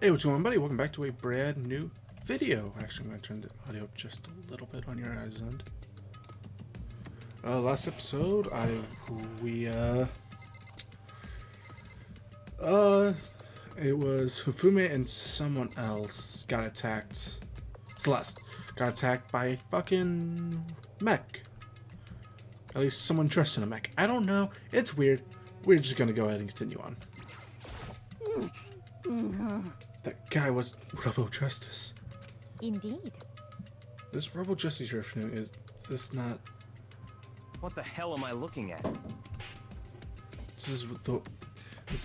Hey, what's going on, buddy? Welcome back to a brand new video. Actually, I'm going to turn the audio up just a little bit on your guys' end. Last episode, it was Hifume and someone else got attacked. Celeste got attacked by a fucking mech. At least someone dressed in a mech. I don't know. It's weird. We're just going to go ahead and continue on. That guy was Robo Justice. Indeed. This Robo Justice you're afternoon is this not? What the hell am I looking at? This is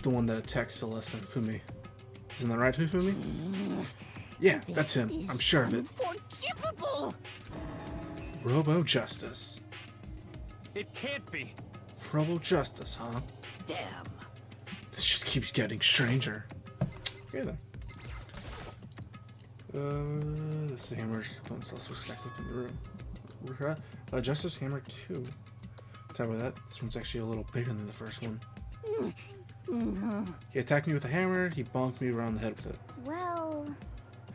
the one that attacked Celeste and Hifumi. Isn't that right, Hifumi? Yeah, that's him. I'm sure of it. Unforgivable! Robo Justice. It can't be. Robo Justice, huh? Damn. This just keeps getting stranger. Okay then. This hammer is the one Celeste was stacked within the room. Justice Hammer 2. Talk about that. This one's actually a little bigger than the first one. He attacked me with a hammer. He bonked me around the head with it. Well...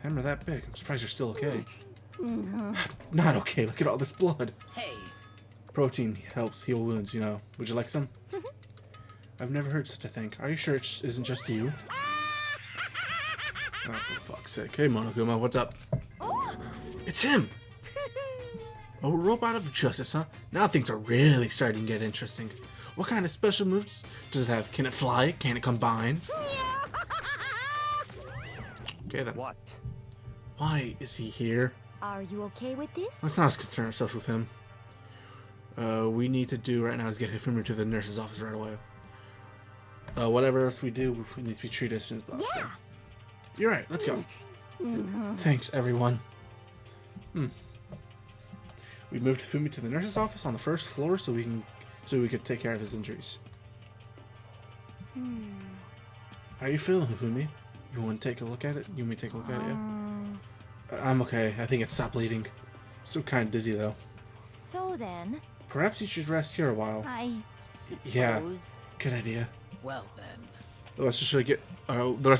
Hammer that big. I'm surprised you're still okay. Not okay. Look at all this blood. Hey. Protein helps heal wounds, you know. Would you like some? I've never heard such a thing. Are you sure it isn't just you? Oh, for fuck's sake. Hey, Monokuma, what's up? It's him! A robot of justice, huh? Now things are really starting to get interesting. What kind of special moves does it have? Can it fly? Can it combine? Okay then. What? Why is he here? Are you okay with this? Let's not concern ourselves with him. We need to do right now is get Hifumi to the nurse's office right away. Whatever else we do, we need to be treated as soon as possible. Yeah. You're right. Let's go. Thanks, everyone. We moved Hifumi to the nurse's office on the first floor so we could take care of his injuries. How you feeling, Hifumi? You want to take a look at it? You want me to take a look at it? Yeah. I'm okay. I think it stopped bleeding. Still kind of dizzy though. So then... Perhaps you should rest here a while. I Yeah. Good idea. Well then. The rest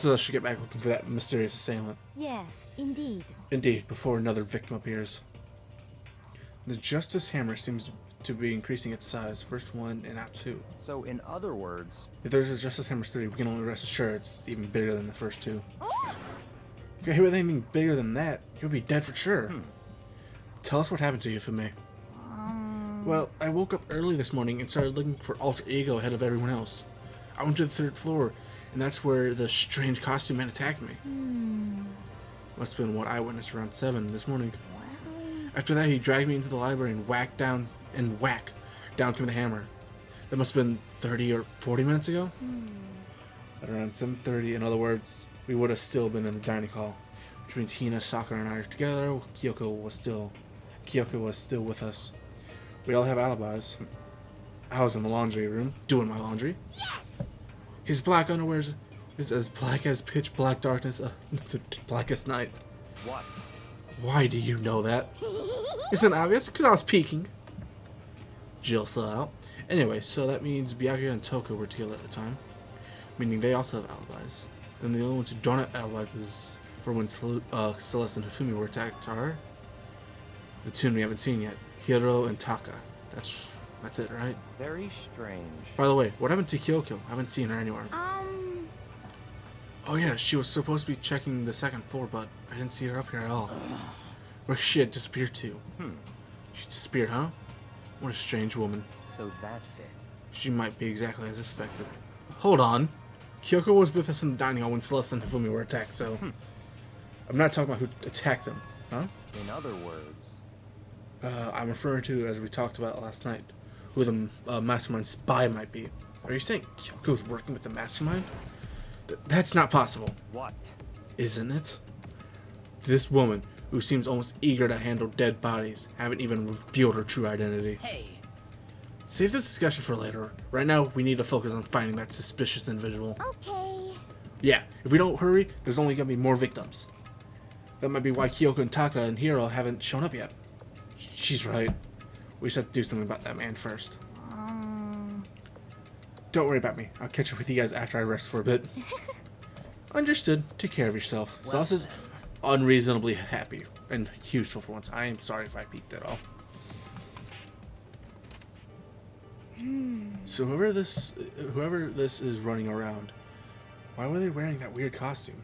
of us should get back looking for that mysterious assailant. Yes, indeed. Indeed, before another victim appears. The Justice Hammer seems to be increasing its size. First one and out 2. So in other words... If there's a Justice Hammer 3, we can only rest assured it's even bigger than the first 2. If you hit with anything bigger than that, you'll be dead for sure. Tell us what happened to you, Fume. Well, I woke up early this morning and started looking for Alter Ego ahead of everyone else. I went to the 3rd floor, and that's where the strange costume man attacked me. Must have been what I witnessed around 7 this morning. After that, he dragged me into the library and whack down came the hammer. That must have been 30 or 40 minutes ago. At around 7:30, in other words, we would have still been in the dining hall. Which means Hina, Sakura, and I are together. Kyoko was still with us. We all have alibis. I was in the laundry room doing my laundry. Yes! His black underwear is as black as pitch black darkness, the blackest night. What? Why do you know that? Isn't it obvious? Because I was peeking. Jill still out. Anyway, so that means Byakuya and Toko were together at the time. Meaning they also have alibis. Then the only ones who don't have alibis is for when Celeste and Hifumi were attacked are the two we haven't seen yet. Hiro and Taka. That's it, right? Very strange. By the way, what happened to Kyoko? I haven't seen her anywhere. Oh yeah, she was supposed to be checking the 2nd floor, but I didn't see her up here at all. Where she had disappeared to. She disappeared, huh? What a strange woman. So that's it. She might be exactly as expected. Hold on. Kyoko was with us in the dining hall when Celeste and Hifumi were attacked, so... I'm not talking about who attacked them, huh? In other words... I'm referring to, as we talked about last night, who the mastermind spy might be. Are you saying Kyoko's working with the mastermind? That's not possible. What? Isn't it? This woman, who seems almost eager to handle dead bodies, haven't even revealed her true identity. Hey. Save this discussion for later. Right now, we need to focus on finding that suspicious individual. Okay. Yeah, if we don't hurry, there's only gonna be more victims. That might be why Kyoko and Taka and Hiro haven't shown up yet. She's right. We should have to do something about that man first. Don't worry about me. I'll catch up with you guys after I rest for a bit. Understood. Take care of yourself. Well Celeste is unreasonably happy and useful for once. I am sorry if I peeked at all. So whoever this is running around, why were they wearing that weird costume?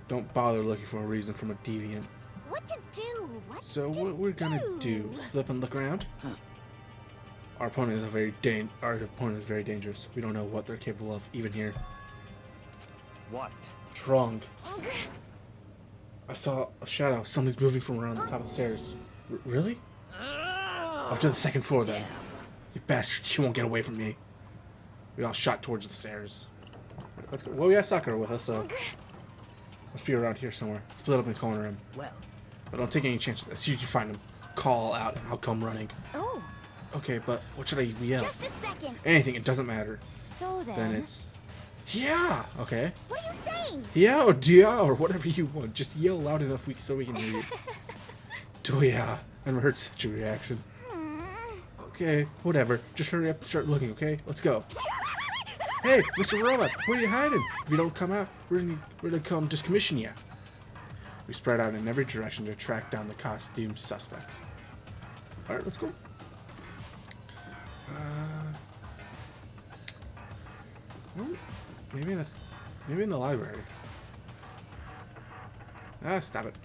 Don't bother looking for a reason from a deviant. What to do? So what we're gonna do? Slip and look around. Our opponent is very dangerous. We don't know what they're capable of, even here. What? Wrong. I saw a shadow. Something's moving from around the top of the stairs. Really? Up to the second floor, then. You bastard! You won't get away from me. We all shot towards the stairs. Let's go. Well, we got Sakura with us, so must be around here somewhere. Split up and corner him. Well. But don't take any chances. As soon as you find him, call out and I'll come running. Oh. Okay, but what should I yell? Just a second. Anything. It doesn't matter. So Then it's yeah. Okay. What are you saying? Yeah or dia or whatever you want. Just yell loud enough so we can hear you. Doya. I never heard such a reaction. Okay, whatever. Just hurry up and start looking, okay? Let's go. Hey, Mr. Robot, where are you hiding? If you don't come out, we're gonna come discommission you. We spread out in every direction to track down the costume suspect. Alright, let's go. Well, maybe in the library. Ah, stop it.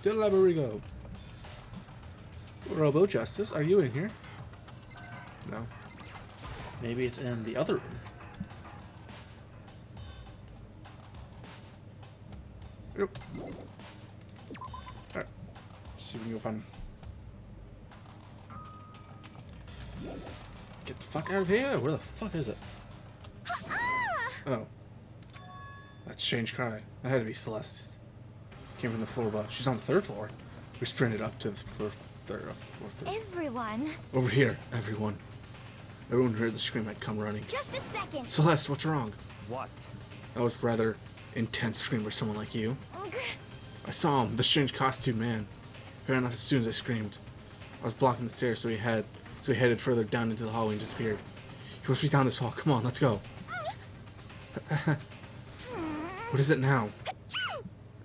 To the library go. Robo Justice, are you in here? No. Maybe it's in the other room. Yep. Alright. Let's see if we can go find him. Get the fuck out of here! Where the fuck is it? Oh. That strange cry. That had to be Celeste. Came from the floor above. She's on the third floor. We sprinted up to the fourth. Everyone. Over here, everyone. Everyone heard the scream. I'd come running. Just a second. Celeste, what's wrong? What? That was rather intense scream for someone like you. I saw him, the strange costume man. He ran off as soon as I screamed. I was blocking the stairs, so he headed further down into the hallway and disappeared. He must be down this hall. Come on, let's go. What is it now?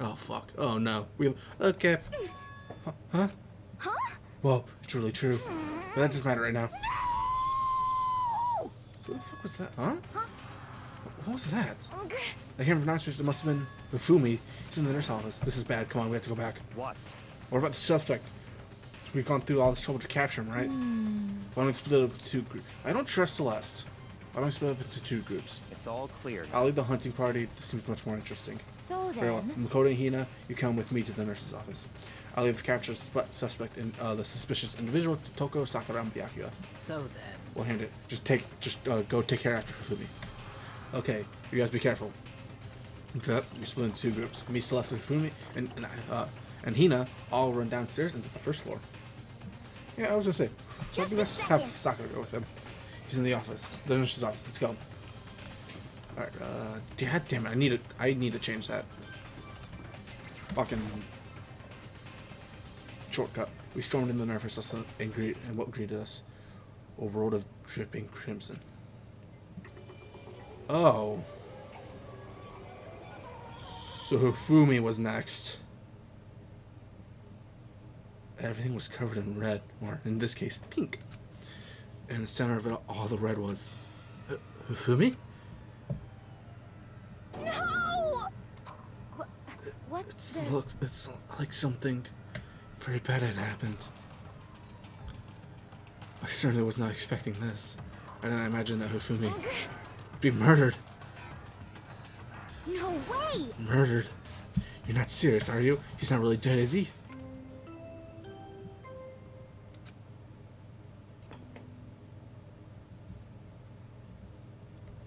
Oh fuck. Oh no. Okay. Huh? Whoa, it's really true. But that doesn't matter right now. What the fuck was that? Huh? What was that? I hear from downstairs. It must have been Bufumi. He's in the nurse office. This is bad. Come on, we have to go back. What? What about the suspect? We've gone through all this trouble to capture him, right? Why don't we split up into two groups? I don't trust Celeste. Why don't we split up into two groups? It's all clear. I'll lead the hunting party. This seems much more interesting. So Very well. then. Makoto and Hina, you come with me to the nurse's office. I'll leave the captured suspect and the suspicious individual to Toko, Sakura, and Byakuya. So then. We'll hand it. Just go take care after Fumi. Okay, you guys be careful. After that, we split into two groups. Me, Celeste, and Fumi, and Hina all run downstairs into the first floor. Yeah, I was gonna say. So Just a let's have second. Sakura go with him. He's in the office, the nurse's office. Let's go. All right. God damn it! I need to change that. Fucking shortcut. We stormed in the nurse's office and what greeted us? A world of dripping crimson. Oh. So Fumi was next. Everything was covered in red, or in this case, pink. And in the center of it, all the red was... Fumi? No! What It's like something very bad had happened. I certainly was not expecting this. I didn't imagine that Hifumi would be murdered. No way! Murdered? You're not serious, are you? He's not really dead, is he?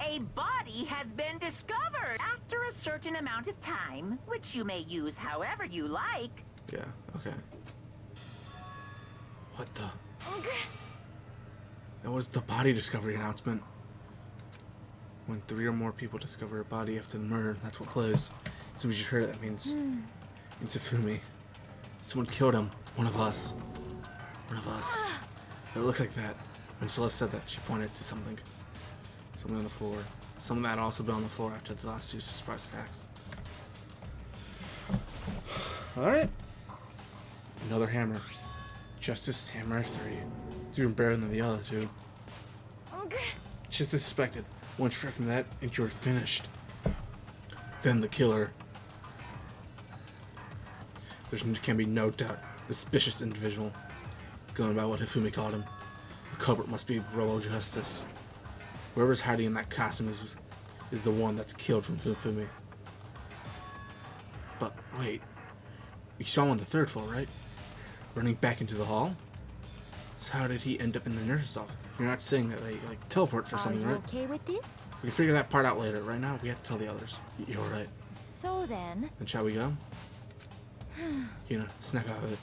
A body has been discovered after a certain amount of time, which you may use however you like. Yeah, okay. What the? That was the body discovery announcement. When 3 or more people discover a body after the murder, that's what plays. So we just heard it, that means it's Hifumi. Someone killed him. One of us. One of us. It looks like that. When Celeste said that, she pointed to something. Something on the floor. Some of that also been on the floor after the last 2 surprise attacks. Alright. Another hammer. Justice Hammer 3. It's even better than the other 2. Just as suspected. One strike from that, and you're finished. Then the killer. There can be no doubt. The suspicious individual. Going by what Hifumi called him. The culprit must be Robo Justice. Whoever's hiding in that costume is the one that's killed from Hifumi. But wait. You saw him on the 3rd floor, right? Running back into the hall? So how did he end up in the nurse's office? You're not saying that they like teleports or something, Are you right? okay with this? We can figure that part out later. Right now, we have to tell the others. You're right. So then... Then shall we go? Hina, snap out of it.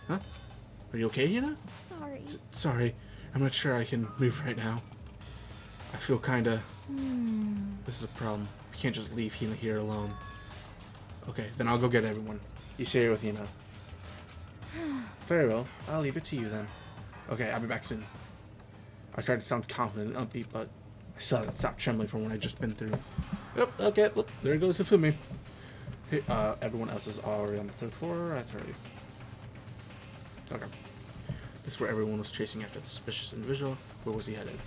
Huh? Are you okay, Hina? Sorry. Sorry. I'm not sure I can move right now. I feel kinda... This is a problem. We can't just leave Hina here alone. Okay, then I'll go get everyone. You stay here with Hina. Very well. I'll leave it to you then. Okay, I'll be back soon. I tried to sound confident and upbeat, but I still haven't stopped trembling from what I just been through. Yep, okay, look, there goes Hifumi. Hey, everyone else is already on the 3rd floor. That's already... Okay. This is where everyone was chasing after the suspicious individual. Where was he headed?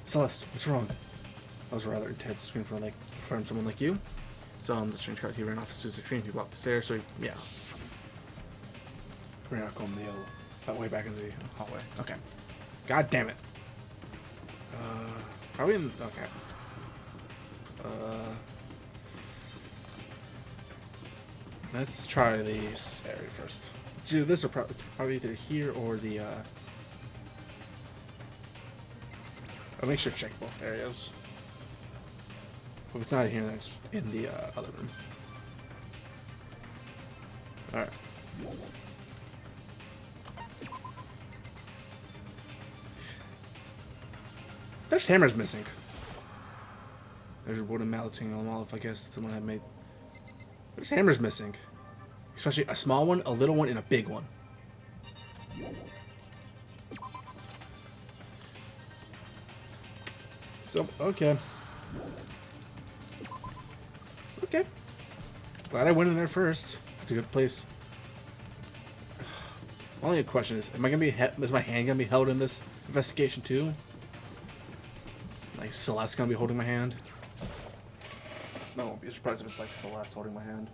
Celeste, what's wrong? That was a rather intense scream from someone like you. So the strange crowd, he ran off as soon as the scream. He blocked the stairs, so yeah. We're not going that way back into the hallway. Okay. God damn it. Probably in... Okay. Let's try this area first. Do this or probably either here or the... I'll make sure to check both areas. If it's not here, then it's in the other room. Alright. There's hammers missing. There's wooden malleting on the wall, if I guess the one I made. There's hammers missing. Especially a small one, a little one, and a big one. So, okay. Okay. Glad I went in there first. It's a good place. Only a question is my hand gonna be held in this investigation too? Like Celeste's gonna be holding my hand? I won't be surprised if it's like Celeste holding my hand.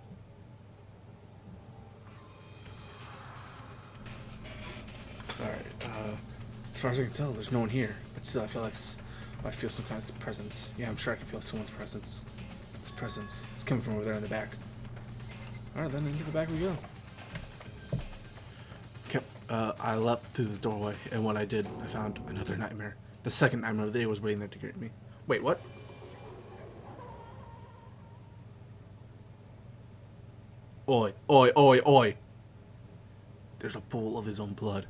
Alright, as far as I can tell, there's no one here. But still, I feel some kind of presence. Yeah, I'm sure I can feel someone's presence. This presence. It's coming from over there in the back. Alright, then into the back we go. I leapt through the doorway, and when I did, I found another nightmare. The second nightmare of the day was waiting there to greet me. Wait, what? Oi, oi, oi, oi! There's a pool of his own blood.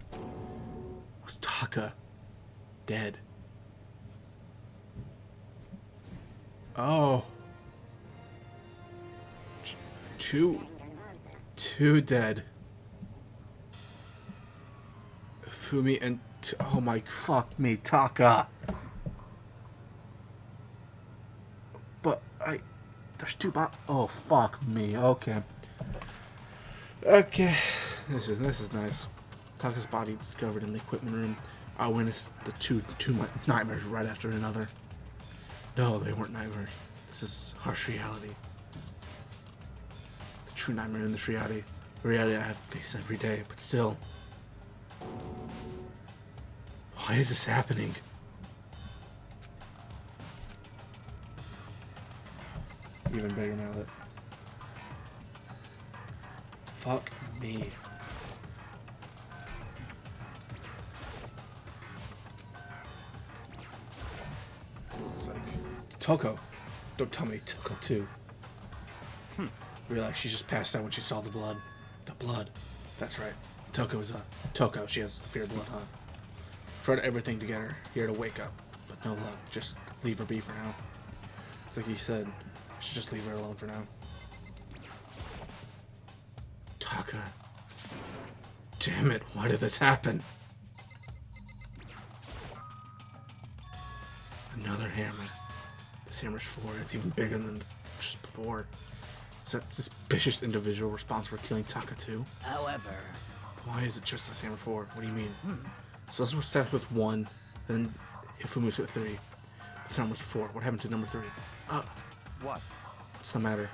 Was Taka dead? Oh. Two dead. Fumi and... oh my... fuck me, Taka! But there's 2 oh, fuck me, okay. Okay. This is nice. Taka's body discovered in the equipment room. I witnessed the two nightmares right after another. No, they weren't nightmares. This is harsh reality. The true nightmare in this reality. The reality I have to face every day, but still. Why is this happening? Even bigger mallet. Fuck me. It's like Toko. Don't tell me Toko too. Realize she just passed out when she saw the blood. The blood. That's right. Toko is Toko. She has the fear of blood, huh? Tried everything to get her here to wake up, but no luck. Just leave her be for now. It's like he said. I should just leave her alone for now. Taka. Damn it, why did this happen? No. Another hammer. This hammer's 4. It's even bigger than just before. Is that suspicious individual responsible for killing Taka 2? However, Why is it just this hammer 4? What do you mean? So let's start with 1, then Hifumi's with 3. This number's 4. What happened to number 3? What? What's the matter?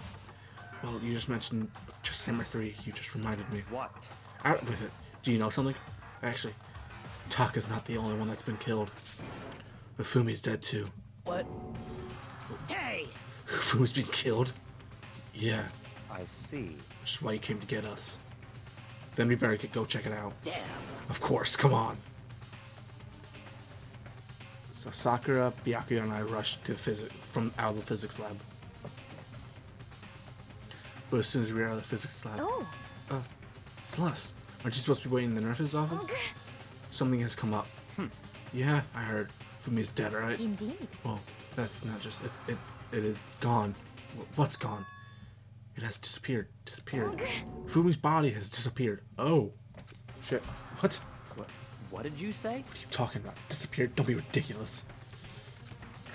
Well, you just mentioned just hammer 3. You just reminded me. What? Out with it. Do you know something? Actually, Taka's not the only one that's been killed. Hifumi's dead too. what? Hey! Hifumi's been killed? Yeah, I see. which is why you came to get us. Then we better go check it out. Damn. Of course, come on. So Sakura, Byakuya, and I rushed to out of the physics lab. But as soon as we were out of the physics lab, Oh, Celeste, aren't you supposed to be waiting in the nurse's office? Something has come up. Yeah, I heard. Fumi's dead, right? indeed. Well, that's not just it. It is gone. What's gone? It has disappeared. Fumi's body has disappeared. Oh, shit. What? What did you say? What are you talking about? Disappeared? Don't be ridiculous.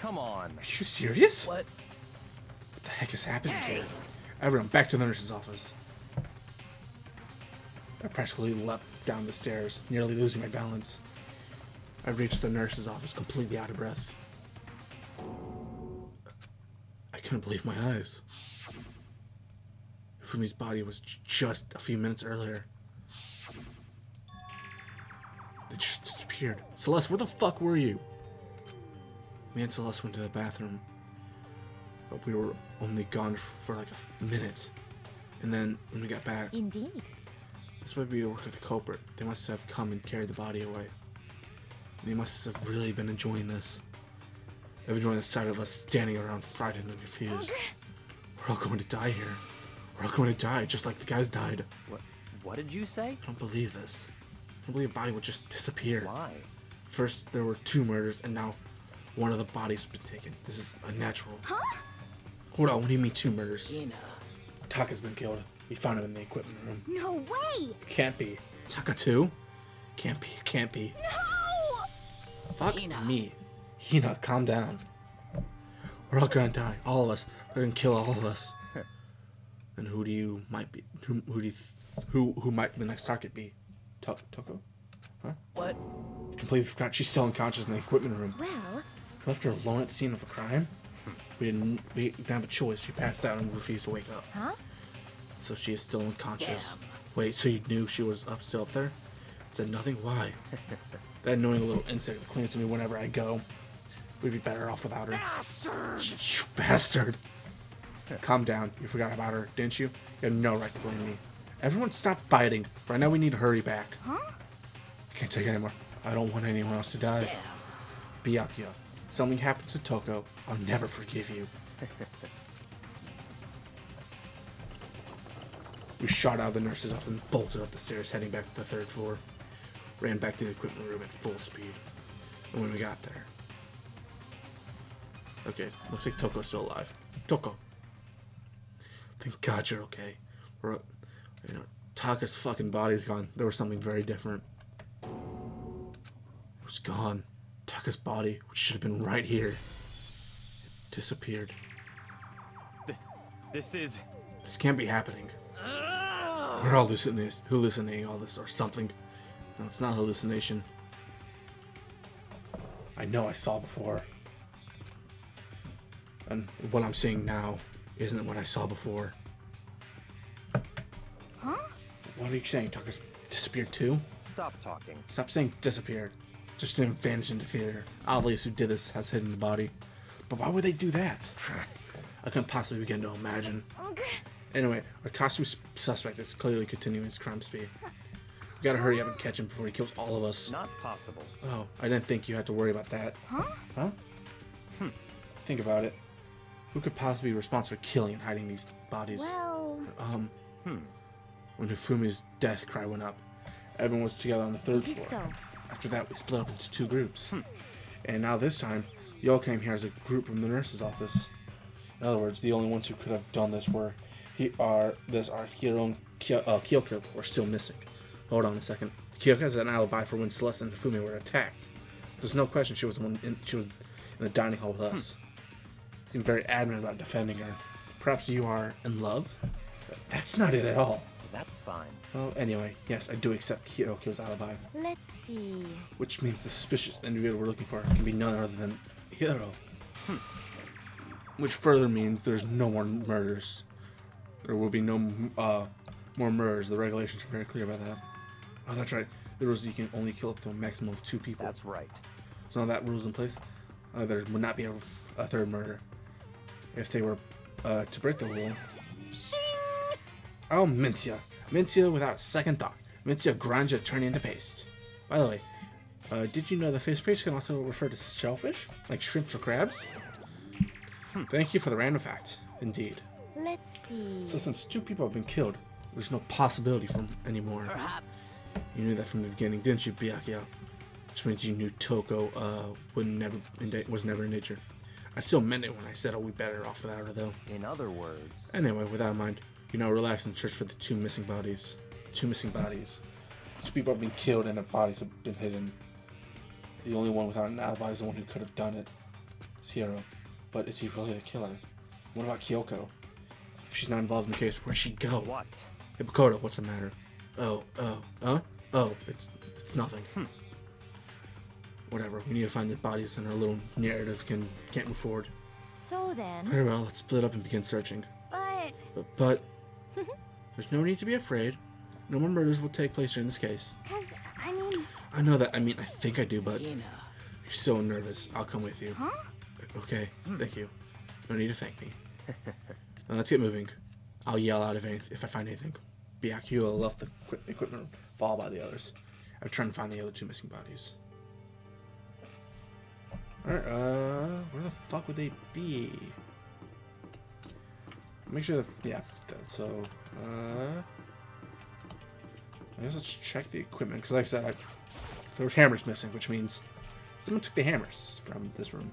Come on. Are you serious? What? What the heck is happening here? Everyone, back to the nurse's office. I practically leapt down the stairs, nearly losing my balance. I reached the nurse's office completely out of breath. I couldn't believe my eyes. Fumi's body was just a few minutes earlier. It just disappeared. Celeste, where the fuck were you? Me and Celeste went to the bathroom. But we were only gone for like a minute. And then when we got back, Indeed. this might be the work of the culprit. They must have come and carried the body away. They must have really been enjoying this. They've enjoying the sight of us standing around frightened and confused. We're all going to die here. We're all going to die just like the guys died. What did you say? I don't believe this. I don't believe a body would just disappear. Why? First, there were 2 murders, and now one of the bodies has been taken. This is unnatural. Huh? Hold on, what do you mean 2 murders? Gina. Taka's been killed. We found him in the equipment room. No way! Can't be. Taka 2? Can't be. Can't be. No! Fuck Hina. me. Hina, calm down. We're all gonna die. All of us. They're gonna kill all of us. And who do you might be? Who might the next target be? Toko? What? I completely forgot she's still unconscious in the equipment room. Well, We left her alone at the scene of a crime. We didn't have a choice. She passed out and refused to wake up. huh? So she is still unconscious. Damn. Wait, so you knew she was still up there? Said nothing? Why? That annoying little insect that clings to me whenever I go. We'd be better off without her. Bastard! You bastard! Calm down. You forgot about her, didn't you? You have no right to blame me. Everyone stop fighting. Right now we need to hurry back. Huh? I can't take it anymore. I don't want anyone else to die. Damn. Byakuya, something happens to Toko, I'll never forgive you. We shot out of the nurse's office and bolted up the stairs, heading back to the 3rd floor. Ran back to the equipment room at full speed. And when we got there... Okay, looks like Toko's still alive. Toko. Thank God you're okay. Taka's fucking body's gone. There was something very different. It was gone. Taka's body, which should have been right here, it disappeared. This is... This can't be happening. We're all hallucinating all this or something. No, it's not hallucination. I know I saw before. And what I'm seeing now isn't what I saw before. Huh? What are you saying? Taka's disappeared too? Stop talking. Stop saying disappeared. Just didn't vanish into theater. Obviously who did this has hidden the body. But why would they do that? I couldn't possibly begin to imagine. Anyway, our costume suspect is clearly continuing his crime spree. We gotta hurry up and catch him before he kills all of us. Not possible. Oh, I didn't think you had to worry about that. Huh? Huh? Think about it. Who could possibly be responsible for killing and hiding these bodies? Well, When Hifumi's death cry went up, everyone was together on the 3rd maybe floor. so. After that, we split up into 2 groups. And now this time, you all came here as a group from the nurse's office. In other words, the only ones who could have done this were Hiro and Kyoko were still missing. Hold on a second. Kyoko has an alibi for when Celeste and Hifumi were attacked. There's no question she was the one. She was in the dining hall with us. Seemed very adamant about defending her. Perhaps you are in love? That's not it at all. That's fine. Well, anyway, yes, I do accept Hiroko's alibi. Let's see. Which means the suspicious individual we're looking for can be none other than Hiro. Which further means there's no more murders. There will be no more murders. The regulations are very clear about that. Oh, that's right. The rules you can only kill up to a maximum of 2 people. That's right. So now that rule's in place, there would not be a third murder. If they were to break the rule... Shing! Oh, Mincia. Mincia without a second thought. Mincia grinds your turning into paste. By the way, did you know that fish paste can also refer to shellfish? Like shrimps or crabs? Thank you for the random fact. Indeed. Let's see. So since 2 people have been killed, there's no possibility for any more. Perhaps. You knew that from the beginning, didn't you, Byakuya? Which means you knew Toko was never in nature. I still meant it when I said, "Oh, we better off without her," though. In other words, Anyway, with that in mind, you now relax and search for the 2 missing bodies. 2 missing bodies. 2 people have been killed and their bodies have been hidden. The only one without an alibi is the one who could have done it. It's Hiro. But is he really the killer? What about Kyoko? If she's not involved in the case, where'd she go? what? Hey, Bakoto, what's the matter? Oh, it's nothing. Whatever, we need to find the bodies and our little narrative can't move forward. So then. Very well, let's split up and begin searching. But. But there's no need to be afraid. No more murders will take place during this case. Cause, I mean. I know that, I think I do, but You know. you're so nervous. I'll come with you. Huh? Okay, thank you. No need to thank me. Now let's get moving. I'll yell out if I find anything. Byakuya will left the equipment followed by the others. I'm trying to find the other 2 missing bodies. Alright, where the fuck would they be? Make sure that, yeah, so, I guess let's check the equipment, because like I said, there was hammers missing, which means someone took the hammers from this room.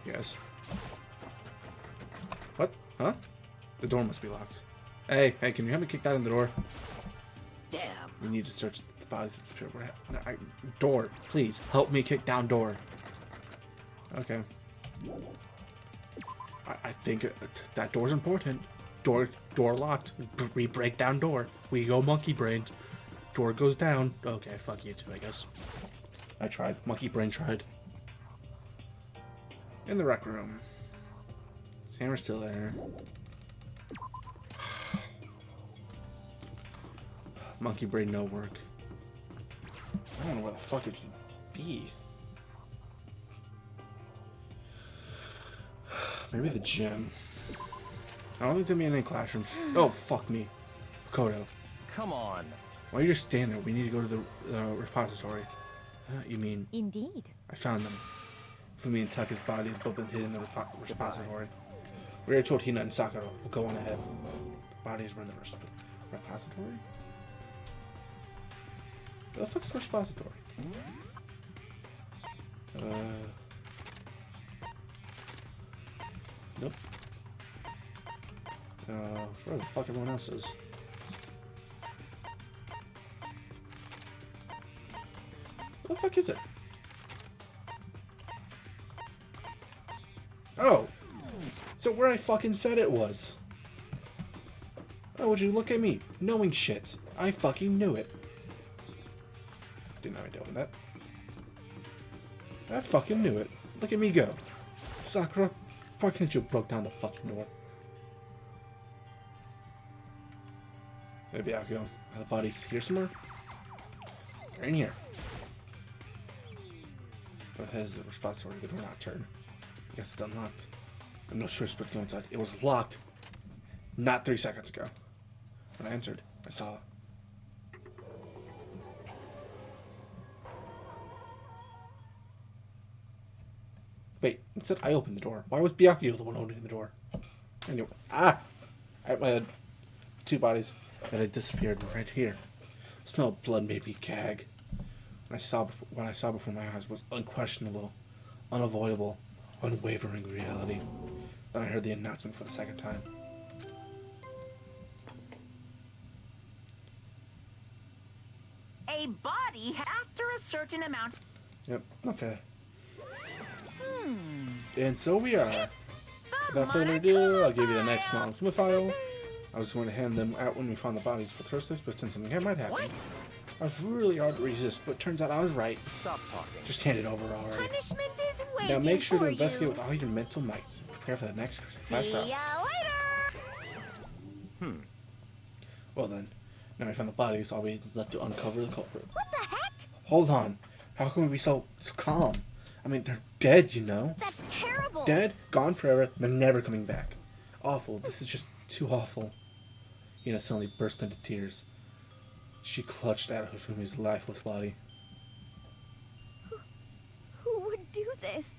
Hey guys. What? Huh? The door must be locked. Hey, can you help me kick that in the door? Damn. We need to search the bodies. Door, please help me kick down door. Okay. I think that door's important. Door locked. We break down door. We go monkey brained. Door goes down. Okay, fuck you too, I guess. I tried. Monkey brain tried. In the rec room. Hammer's still there. Monkey brain no work. I don't know where the fuck it should be. Maybe the gym. I don't think there'll be any classrooms. Oh, fuck me. Kodo. Come on. Why are you just standing there? We need to go to the repository. You mean... Indeed. I found them. Fumi and Tucker's bodies both been hidden in the repository. We already told Hina and Sakura. We'll go on ahead. The bodies were in the repository? Where the fuck's the repository? Nope. Where the fuck everyone else is? Where the fuck is it? Oh! So where I fucking said it was. Oh, would you look at me? Knowing shit. I fucking knew it. Didn't have idea with that. I fucking knew it. Look at me go. Sakura, why can't you broke down the fucking door? Maybe I'll go. Are the bodies here somewhere? They're in here. What has the repository? The door not turned. I guess it's unlocked. I'm no choice but to go inside. It was locked not 3 seconds ago. When I entered, I saw. Wait, it said I opened the door. Why was Byakuya the one opening the door? Anyway, I had 2 bodies that had disappeared right here. The smell of blood made me gag. What I saw before my eyes was unquestionable, unavoidable, unwavering reality. Then I heard the announcement for the second time. A body after a certain amount. Yep. Okay. And so we are. Without further ado, I'll give you the next non-Smith file. I was going to hand them out when we found the bodies for Thursdays, but since something might happen, I was really hard to resist, but turns out I was right. Stop talking. Just hand it over already. Punishment is waiting Now make sure to for investigate you. with all your mental might. Prepare for the next See five rounds. ya later. Well then, now we found the bodies, I'll be left to uncover the culprit. What the heck? Hold on. How can we be so calm? I mean, they're dead, you know? That's terrible. Dead, gone forever, they're never coming back. Awful. This is just too awful. Hina suddenly burst into tears. She clutched at Hifumi's lifeless body. Who would do this?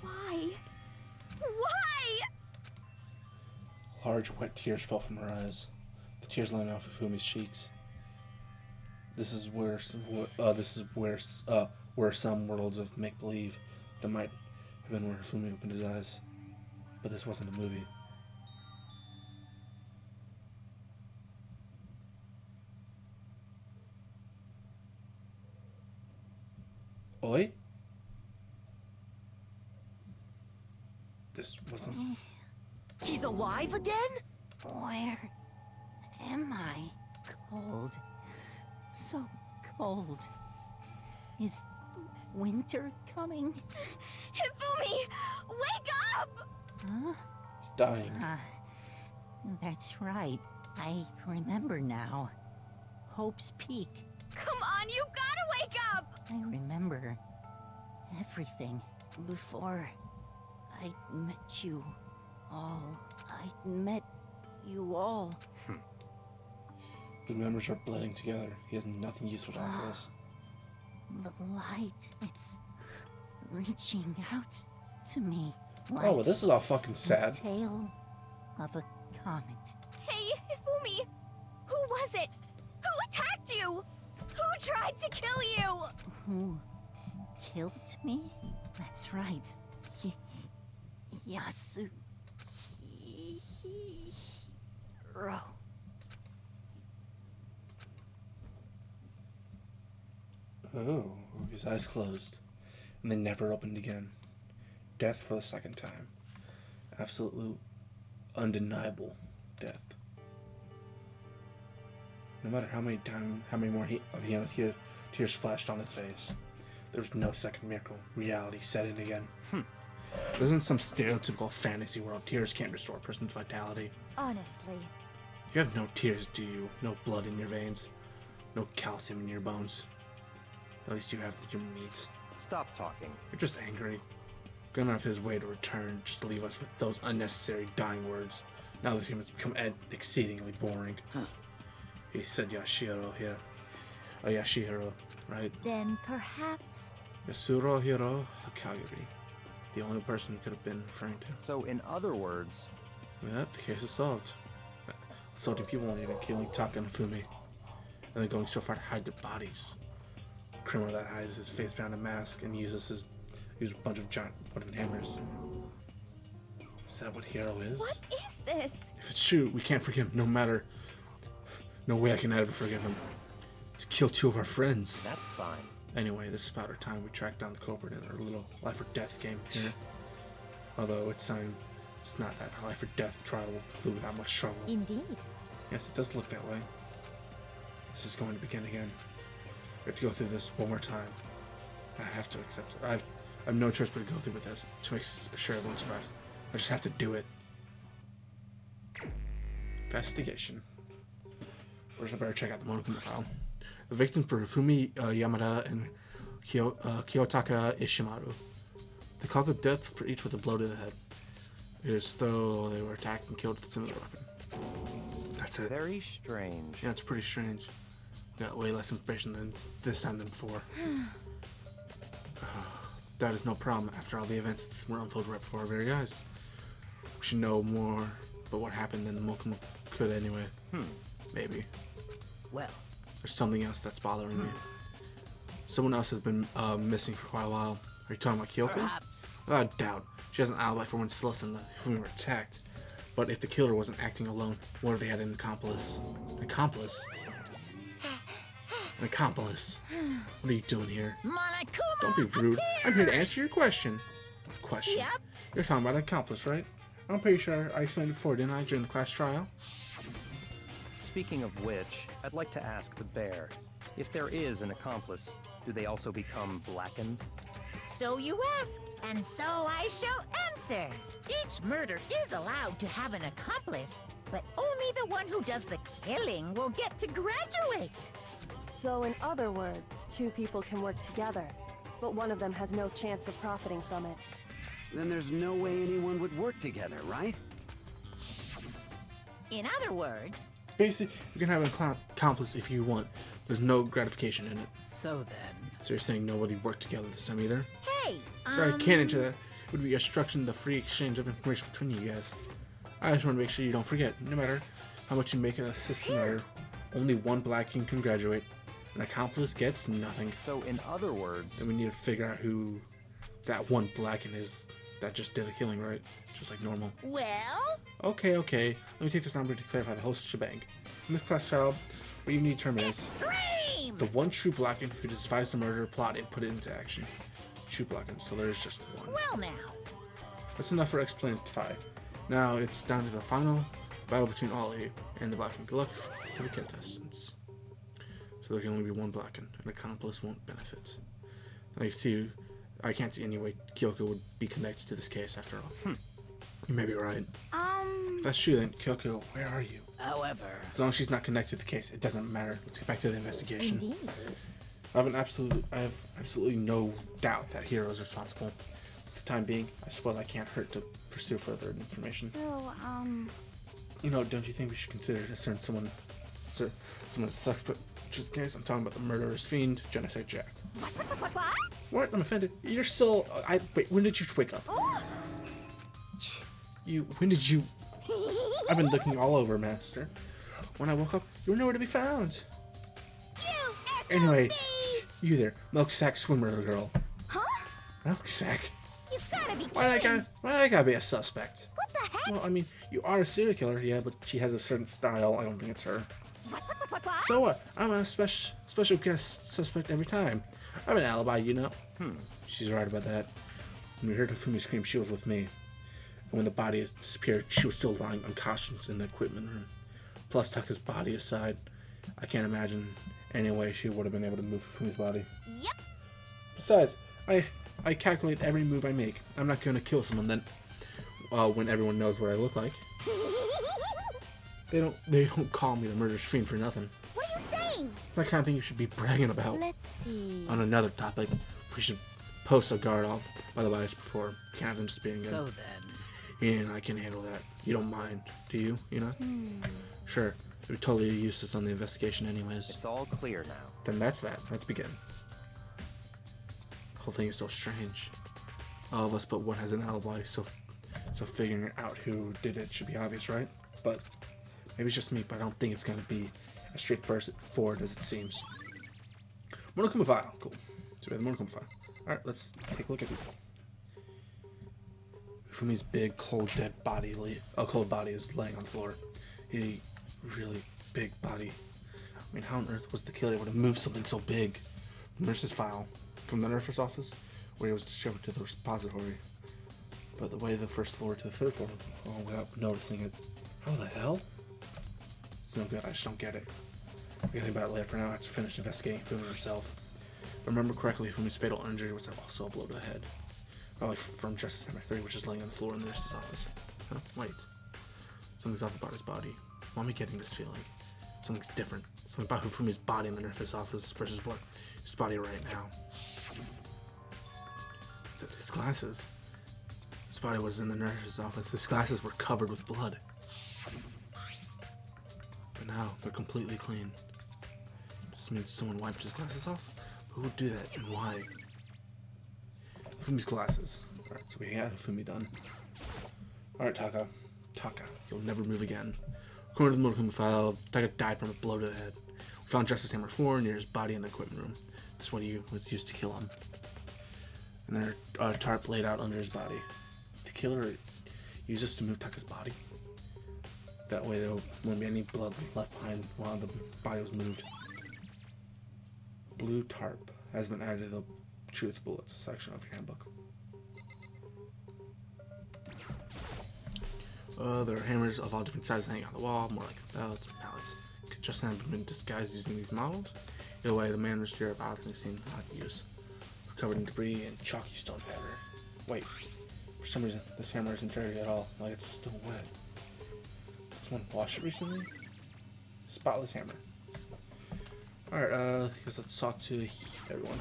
Why? Why? Large, wet tears fell from her eyes. The tears landed off Hifumi's cheeks. This is where some worlds of make-believe that might have been where Hifumi opened his eyes. But this wasn't a movie. Oi? This wasn't... He's alive again? Where am I? Cold. So cold. Is winter coming? Hifumi, wake up! Huh? He's dying. That's right. I remember now. Hope's Peak. Come on, you gotta wake up! I remember everything before I met you all. I met you all. The members are blending together. He has nothing useful to offer us. The light, it's reaching out to me. Like Oh, well, this is all fucking the sad. tail of a comet. Hey, Hifumi! Who was it? Who attacked you? Who tried to kill you? Who killed me? That's right. Yasuhiro. Oh, his eyes closed, and they never opened again. Death for the second time. Absolute, undeniable death. No matter how many more tears splashed on his face, there was no second miracle. Reality set in again. This isn't some stereotypical fantasy world. Tears can't restore a person's vitality. Honestly, You have no tears, do you? No blood in your veins. No calcium in your bones. At least you have your meat. Stop talking. You're just angry. Going out of his way to return, just to leave us with those unnecessary dying words. Now the humans become exceedingly boring. He said Yashiro here. Oh, Yashiro, right? then perhaps... Yasurohiro Hakagiri. The only person who could have been referring to. So, in other words, With that, the case is solved. Assaulting people and even killing Taka and Fumi. And then going so far to hide their bodies. A criminal that hides his face behind a mask and uses a bunch of giant wooden hammers. Is that what Hero is? What is this? If it's true, we can't forgive him, no matter... No way I can ever forgive him. He's killed two of our friends. that's fine. Anyway, this is about our time we track down the culprit in our little life or death game here. Although it's not that life or death trial will conclude without much trouble. Indeed. Yes, it does look that way. This is going to begin again. We have to go through this one more time. I have to accept it. I have no choice but to go through with this to make sure everyone survives. I just have to do it. Investigation. First, I better check out the Monokuma file. The victims were Fumi Yamada and Kiyotaka Ishimaru. The cause of death for each was a blow to the head. It is though they were attacked and killed with a similar weapon. That's it. Very strange. Yeah, it's pretty strange. Got way less information than this time than before. That is no problem. After all the events that were unfolded right before our very eyes, we should know more about what happened than the Monokuma could anyway. Maybe. Well, There's something else that's bothering me. Someone else has been missing for quite a while. Are you talking about Kyoko? perhaps. Without doubt. She has an alibi for when Celeste and Fumi were attacked. But if the killer wasn't acting alone, what if they had an accomplice? Accomplice? An accomplice. What are you doing here? Monokuma Don't be rude. I'm here to appears! answer your question. Question? Yep. You're talking about an accomplice, right? I'm pretty sure I explained it before, didn't I, during the class trial? Speaking of which, I'd like to ask the bear, if there is an accomplice, do they also become blackened? So you ask, and so I shall answer. Each murder is allowed to have an accomplice, but only the one who does the killing will get to graduate. So in other words, two people can work together, but one of them has no chance of profiting from it. Then there's no way anyone would work together, right? In other words, Basically, you can have an accomplice if you want. There's no gratification in it. so then. So you're saying nobody worked together this time either? Hey, Sorry, I can't answer that. It would be obstruction the free exchange of information between you guys. I just want to make sure you don't forget. No matter how much you make in a system error, only one blacking can graduate. An accomplice gets nothing. So in other words, And we need to figure out who that one blacking is that just did the killing, right? Just like normal. Well, Okay. Let me take this number to clarify the whole shebang. In this class trial, what you need to determine is extreme! the one true blacking who devised the murder plot and put it into action. True blacking, so there's just one. Well now. That's enough for Explainify. Now it's down to the final battle between all of you and the blacking. Good luck to the contestants. So there can only be one blacking. An accomplice won't benefit. Now you see, I can't see any way Kyoko would be connected to this case after all. You may be right. If that's true, then Kyoko, where are you? However, As long as she's not connected to the case, it doesn't matter. Let's get back to the investigation. Indeed. I have absolutely no doubt that Hiro is responsible. For the time being, I suppose I can't hurt to pursue further information. So, You know, don't you think we should consider someone suspect? Just in case I'm talking about the murderous fiend, Genocide Jack. what? What? I'm offended. You're still. Wait. When did you wake up? When did you? I've been looking all over, Master. When I woke up, you were nowhere to be found. You Anyway, FOB! you there, milk sack swimmer girl. Huh? Milk sack? You gotta be Why kidding! did I gotta be a suspect? What the heck? Well, I mean, you are a serial killer, yeah, but she has a certain style. I don't think it's her. What? So what? I'm a special guest suspect every time. I have an alibi, you know. She's right about that. When we heard Hifumi scream, she was with me. And when the body disappeared, she was still lying unconscious in the equipment room. Plus, Tucker's body aside, I can't imagine any way she would have been able to move Hifumi's body. Yep. Besides, I calculate every move I make. I'm not going to kill someone then when everyone knows what I look like. They don't call me the murderous fiend for nothing. What are you saying? It's that kind of thing you should be bragging about. Let's see. On another topic, we should post a guard off by the bodies before. Can't have them just being so good. then. And I can handle that. You don't mind, do you? You know? Sure. We're totally useless on the investigation anyways. it's all clear now. Then that's that. Let's begin. The whole thing is so strange. All of us but one has an alibi, so figuring out who did it should be obvious, right? But maybe it's just me, but I don't think it's gonna be as straightforward as it seems. Monokuma file. Cool. So we have the Monokuma file. Alright, let's take a look at it. Fumi's big, cold body is laying on the floor. A really big body. I mean, how on earth was the killer able to move something so big? The nurse's file from the nurse's office, where he was discovered to the repository. But the way the first floor to the third floor, without noticing it. How the hell? It's no good. I just don't get it. I can think about it later. For now, I have to finish investigating Fumi himself. If I remember correctly, Fumi's fatal injury was also a blow to the head. Probably from Justice Number 3, which is laying on the floor in the nurse's office. Huh? Wait. Something's off about his body. Why am I getting this feeling? Something's different. Something about Fumi's body in the nurse's office versus what his body right now. His glasses. His body was in the nurse's office. His glasses were covered with blood. But now they're completely clean. This means someone wiped his glasses off? Who would do that and why? Fumi's glasses. Alright, so we got Fumi done. Alright, Taka. Taka, you'll never move again. According to the Monokuma file, Taka died from a blow to the head. We found Justice Hammer 4 near his body in the equipment room. This is what he was used to kill him. And there a tarp laid out under his body. The killer used this to move Taka's body. That way there wouldn't be any blood left behind while the body was moved. Blue tarp has been added to the truth bullets section of your handbook. There are hammers of all different sizes hanging on the wall, more like belts or pallets. Could just have been disguised using these models. Either way, the man was sure about it and seemed not to use. Covered in debris and chalky stone pattern. Wait, for some reason, this hammer isn't dirty at all, like it's still wet. Did someone wash it recently? Spotless hammer. Alright, guess let's talk to everyone.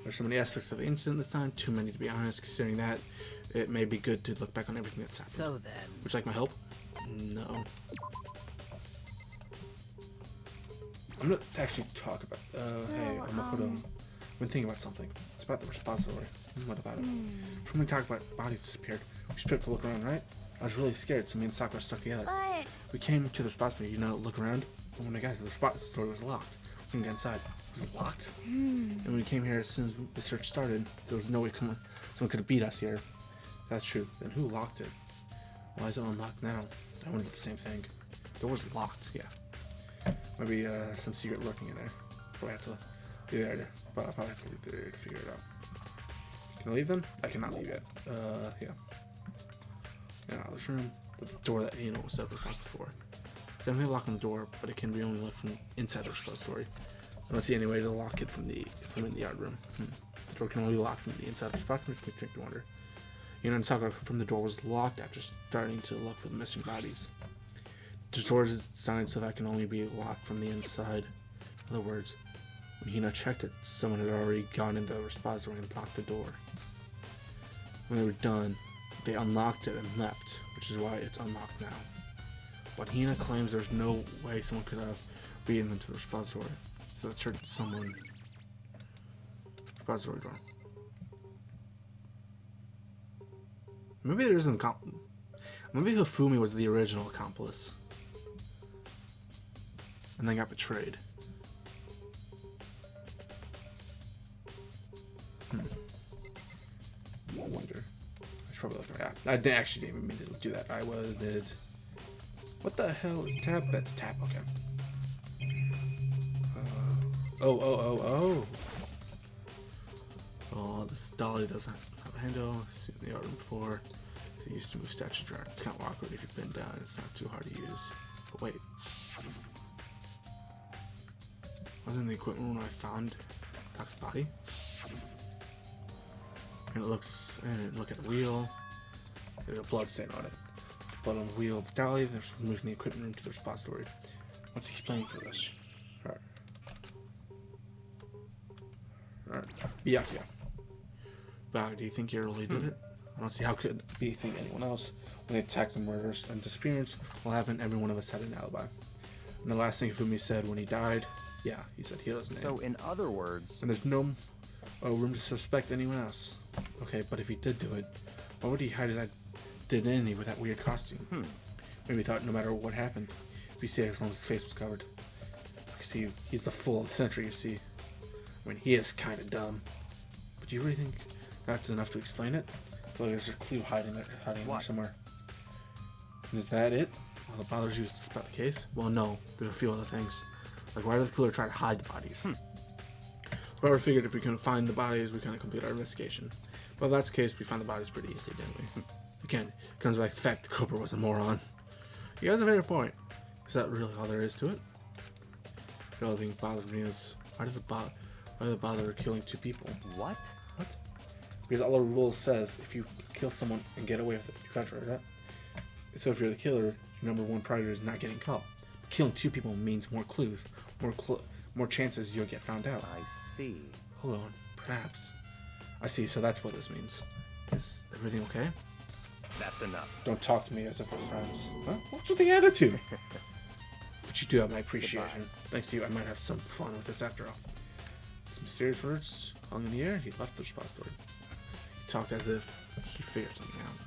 There's so many aspects of the incident this time, too many to be honest, considering that it may be good to look back on everything that's happened. So then... Would you like my help? No. I'm gonna actually talk about, hey, I've been thinking about something. It's about the repository. What about it? From when we talked about bodies disappeared, we split to look around, right? I was really scared, so me and Sakura stuck together. But We came to the repository, look around, and when I got to the repository, it was locked. We couldn't get inside. It was locked. And when we came here, as soon as the search started, there was no way someone could have beat us here. That's true. Then who locked it? Why is it unlocked now? I wonder the same thing. The door was locked, yeah. Maybe some secret lurking in there. Probably have to leave there. But I'll probably have to leave there to figure it out. Can I leave then? I cannot leave yet. Yeah. Get out of this room. But the door that was set was locked before. It's definitely a lock on the door, but it can be only locked from inside the repository. I don't see any way to lock it from in the yard room. The door can only be locked from the inside of the repository, which makes me wonder. And Sakura from the door was locked after starting to look for the missing bodies. The door is designed so that it can only be locked from the inside. In other words, when Hina checked it, someone had already gone into the repository and locked the door. When they were done, they unlocked it and left, which is why it's unlocked now. But Hina claims there's no way someone could have beaten into the repository, so that certain someone repository door. Maybe there isn't maybe Hifumi was the original accomplice and then got betrayed. I wonder. I should probably look at that. I didn't actually even mean to do that. I did. What the hell is tap? That's tap. Okay. Oh. Oh, this dolly doesn't have a handle. Seen in the art room before. So used to move statue jar. It's kind of awkward if you've been down. It's not too hard to use. But wait. Wasn't in the equipment room when I found Doc's body? And look at the wheel. There's a blood stain on it. Blood on the wheel of the dolly. There's removing the equipment room to the repository. What's he explaining for this? Alright. Byakuya. Wow, do you think you really did it? I don't see how could be think anyone else. When they attacked and murders and disappearance will happen, every one of us had an alibi. And the last thing Fumi said when he died, yeah, he said Hila's name. So in other words... And there's no room to suspect anyone else. Okay, but if he did do it, why would he hide it identity with that weird costume? Maybe he thought no matter what happened, he'd be safe as long as his face was covered. See, he's the fool of the century, you see. I mean, he is kind of dumb. But do you really think that's enough to explain it? I feel like there's a clue hiding there somewhere. And is that it? All that bothers you is about the case? Well, no. There's a few other things. Like, why did the killer try to hide the bodies? But I figured if we couldn't find the bodies, we kind of complete our investigation. But if that's the case, we found the bodies pretty easily, didn't we? Again, it comes back to the fact the Cobra was a moron. You guys have a fair point. Is that really all there is to it? The other thing that bothers me is, why did they bother killing two people? What? What? Because all the rules says if you kill someone and get away with it, you catch, right? So if you're the killer, your number one priority is not getting caught. But killing two people means more clues, more chances you'll get found out. I see. Hold on, perhaps. I see. So that's what this means. Is everything okay? That's enough. Don't talk to me as if we're friends. Huh? What's with the attitude? But you do have my appreciation. Goodbye. Thanks to you, I might have some fun with this after all. Some mysterious words hung in the air. He left the repository. He talked as if he figured something out.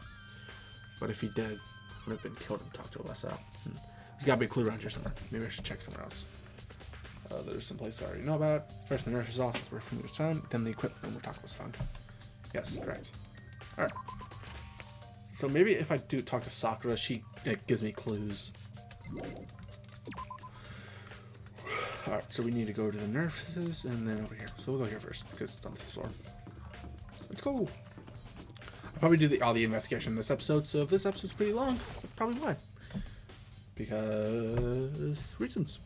But if he did, would have been killed and talked to us out. There's gotta be a clue around here somewhere. Maybe I should check somewhere else. There's some place I already know about. First, the nurse's office where Fumi was found. Then the equipment room where Taka was found. Yes, correct. Alright. So maybe if I do talk to Sakura, she gives me clues. Alright, so we need to go to the nurses and then over here. So we'll go here first because it's on the floor. Let's go. I'll probably do all the investigation in this episode, so if this episode's pretty long, that's probably why. Because reasons.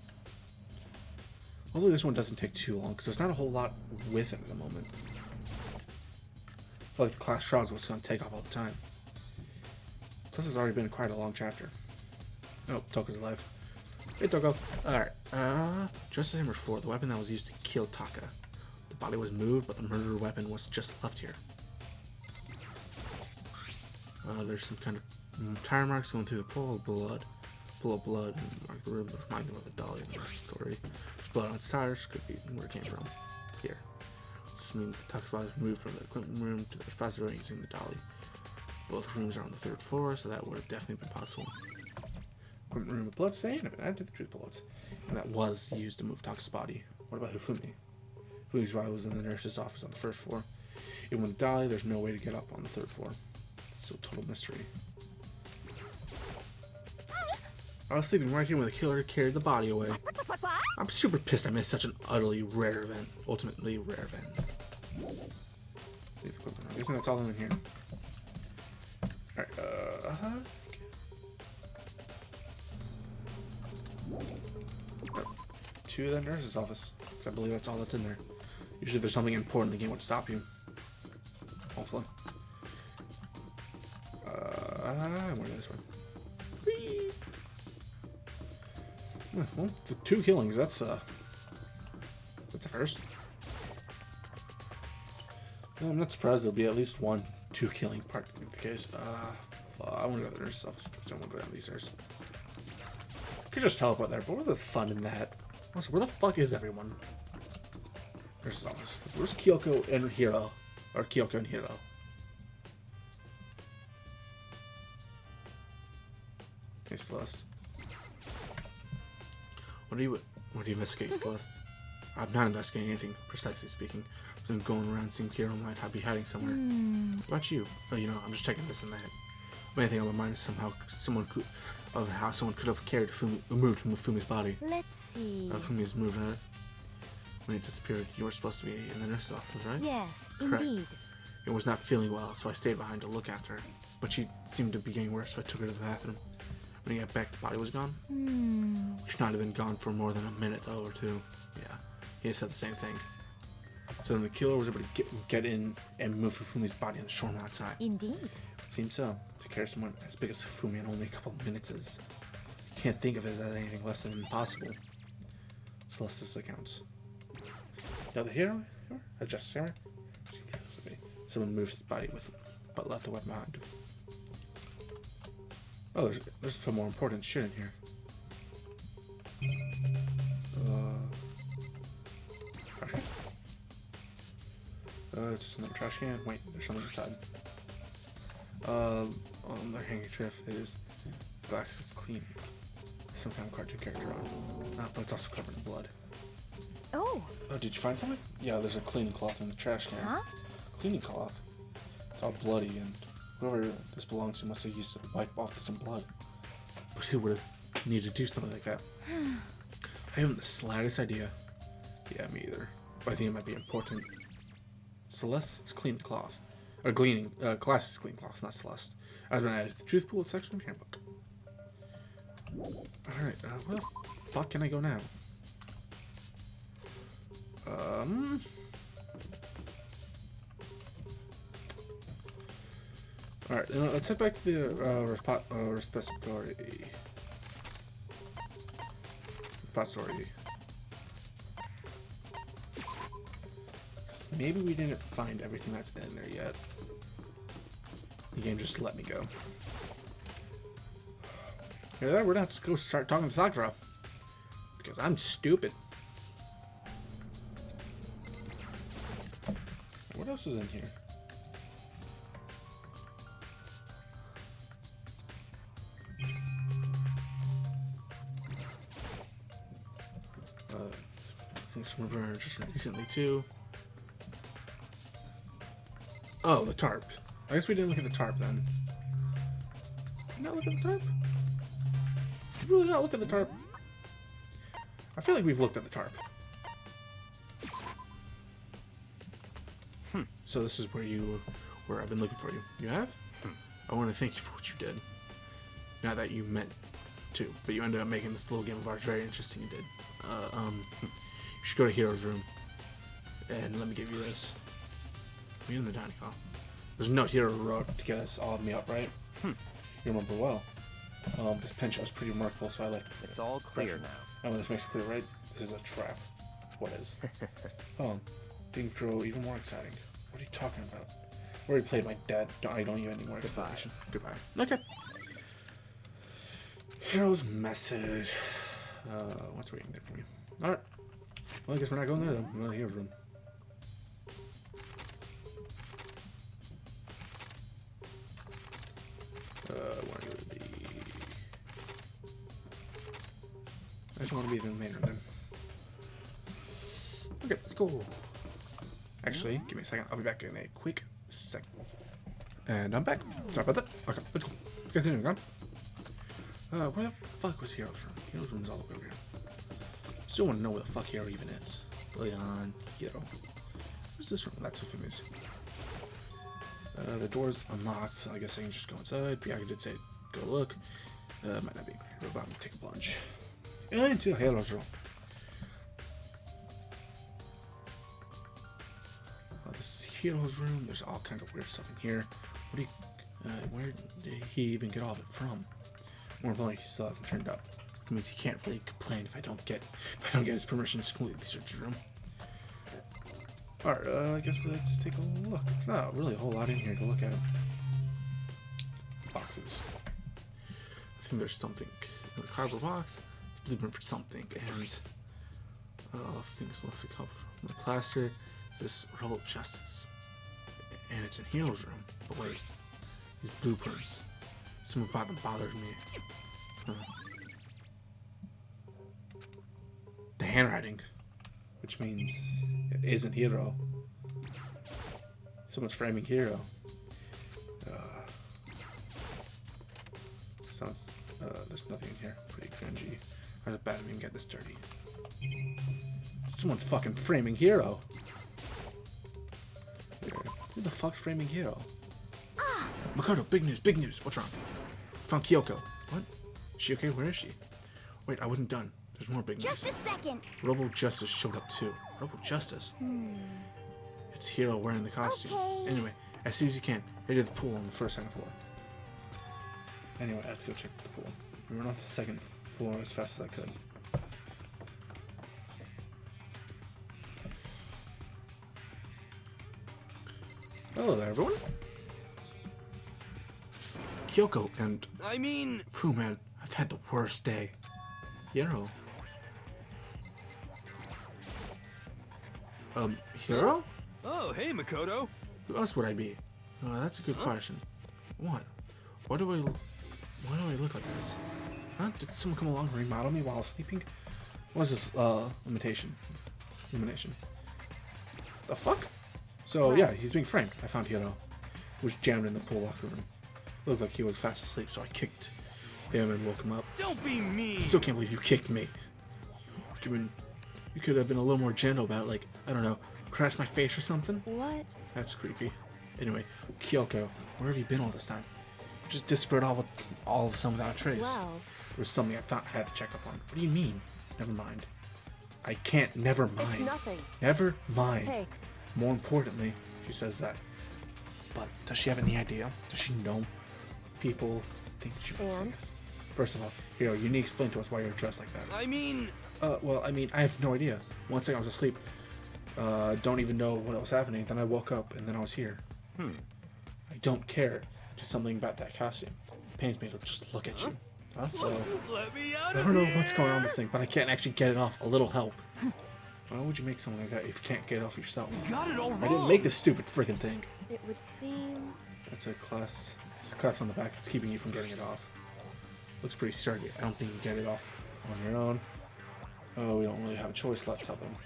Although this one doesn't take too long because there's not a whole lot with it at the moment. I feel like the class trial is what's going to take off all the time. Plus, it's already been quite a long chapter. Oh, Toko's alive. Hey, Toko. Alright. Justice Hammer 4, the weapon that was used to kill Taka. The body was moved, but the murder weapon was just left here. There's some kind of tire marks going through the pool of blood. And mark the room that remind you of the dolly in the rest of the story. There's blood on its tires, could be where it came from. Here. This means the Taka's body was moved from the equipment room to the repository using the dolly. Both rooms are on the 3rd floor, so that would have definitely been possible. Equipment room with blood stain have been added to the truth bullets. And that was used to move Taka's body. What about Hifumi? Hifumi's body was in the nurse's office on the 1st floor. Even with the dolly, there's no way to get up on the 3rd floor. It's still a total mystery. I was sleeping right here when the killer carried the body away. What? I'm super pissed I missed such an utterly rare event. Ultimately rare event. I'm guessing that's all in here. Alright, to the nurse's office. Because I believe that's all that's in there. Usually if there's something important, the game would stop you. Hopefully. I'm going to this one. Whee! Well, the 2 killings, that's a first. I'm not surprised there'll be at least 1 2 killing part in the case. I want to go to the nurse's office, so I'm going to go down these stairs. I could just teleport there, but where's the fun in that? Also, where the fuck is everyone? Nurse's office. Where's Kyoko and Hiro? Or Kyoko and Hiro? Okay, Celeste. What do you investigate, Celeste? I'm not investigating anything, precisely speaking. I'm going around seeing Hiro might be hiding somewhere. What about you? Oh, I'm just checking this and that. The main thing on my mind is how someone could have removed Fumi's body. Let's see. Fumi's moved her. When it disappeared, you were supposed to be in the nurse's office, right? Yes, Correct. indeed. It was not feeling well, so I stayed behind to look after her. But she seemed to be getting worse, so I took her to the bathroom. When he got back, the body was gone. She could not have been gone for more than a minute, though, or 2. Yeah, he said the same thing. So then the killer was able to get in and move Fumi's body on the shore outside. Indeed. It seems so. To carry someone as big as Fumi in only a couple of minutes is... You can't think of it as anything less than impossible. Celeste's accounts. Now the hero? Justice Hammer? Someone moved his body but left the weapon behind. Oh, there's some more important shit in here. Trash can? It's just another trash can. Wait, there's something inside. On the handkerchief is glasses cleaning. Some kind of cartoon character on. But it's also covered in blood. Oh. Oh, did you find something? Yeah, there's a cleaning cloth in the trash can. Huh? Cleaning cloth? It's all bloody, and whoever this belongs to must have used it to wipe off some blood. But who would have needed to do something like that? I haven't the slightest idea. Yeah, me either. But I think it might be important. Celeste's cleaning cloth. Or cleaning, glasses cleaning cloth, not Celeste. I've been added to the truth bullet section of the handbook. Alright, where the fuck can I go now? Alright, let's head back to the repository. Maybe we didn't find everything that's in there yet. The game just let me go. We're gonna have to go start talking to Sakura. Because I'm stupid. What else is in here? Things from River just recently too. Oh, the tarp. I guess we didn't look at the tarp then. Did we not look at the tarp? Did we really not look at the tarp? I feel like we've looked at the tarp. So this is where I've been looking for you. You have? I want to thank you for what you did. Not that you meant to, but you ended up making this little game of ours very interesting. You did. You should go to Hero's room. And let me give you this. Are you in the dining hall? There's a note Hero wrote to get us all of me up, right? You remember well. This pen show is pretty remarkable, so I left it for It's all clear now. Oh, this makes it clear, right? This is a trap. What is? Oh, things grow even more exciting. What are you talking about? I already played my dad. I don't need any more explanation. Goodbye. Okay. Hero's message. What's waiting there for me? Alright. Well, I guess we're not going there then. We're going to Hero's room. I want to go to the... I just want to be in the main room then. Okay, cool. Actually, give me a second. I'll be back in a quick second. And I'm back. Sorry about that. Okay, let's go. Continue on. Where the fuck was Hero's room? Hero's room is all over here. Still want to know where the fuck Hero even is. Leon, Hero. Where's this room? That's so famous. The door's unlocked, so I guess I can just go inside. Bianca did say go look. Might not be. We're about to take a plunge. Into Hero's room. This is Hero's room. There's all kinds of weird stuff in here. What do you? Where did he even get all of it from? More importantly, he still hasn't turned up. That means he can't really complain if I don't get his permission to completely search the room. Alright, I guess let's take a look. There's not really a whole lot in here to look at. Boxes. I think there's something in the cardboard box. Blueprint for something, and things left to cover from the plaster. This roll of justice, and it's in Hero's room. But wait, these blueprints. Something about them bothers me. The handwriting, which means it isn't Hero. Someone's framing Hero. Sounds. There's nothing in here. Pretty cringy. How's it bad we can get this dirty? Someone's fucking framing Hero. Who the fuck's framing Hero? Makoto, big news, big news. What's wrong? Found Kyoko. What? Is she okay? Where is she? Wait, I wasn't done. There's more big news. Just a second. Robo Justice showed up too. Robo Justice? It's Hero wearing the costume. Okay. Anyway, as soon as you can, head to the pool on the first second floor. Anyway, I have to go check the pool. I ran off the second floor as fast as I could. Hello there, everyone. Kyoko and... I mean... Phew, man, I've had the worst day. Hero? Hero? Oh, hey, Makoto. Who else would I be? Oh, that's a good question. What? Why do I look like this? Huh? Did someone come along and remodel me while I was sleeping? What is this, Illumination? The fuck? So, yeah, he's being framed. I found Hero. He was jammed in the pool locker room. Looked like he was fast asleep, so I kicked him and woke him up. Don't be mean. I still can't believe you kicked me. You could have been a little more gentle about it, like, I don't know, crash my face or something? What? That's creepy. Anyway, Kyoko, where have you been all this time? You just disappeared all of a sudden without a trace. Well. There was something I had to check up on. What do you mean? Never mind. I can't. Never mind. It's nothing. Never mind. Hey. More importantly, she says that. But does she have any idea? Does she know people think she was And? First of all, Hero, you need to explain to us why you're dressed like that. I mean... Well, I mean, I have no idea. One second I was asleep. Don't even know what was happening. Then I woke up and then I was here. I don't care. Just something about that costume. It pains me to just look at you. Huh? Well, Let me out I of don't know here. what's going on with this thing, but I can't actually get it off. A little help. Why would you make something like that if you can't get it off yourself? Got it all wrong. I didn't make this stupid freaking thing. It would seem... It's a class on the back that's keeping you from getting it off. Looks pretty sturdy. I don't think you can get it off on your own. Oh, we don't really have a choice. Let's help him.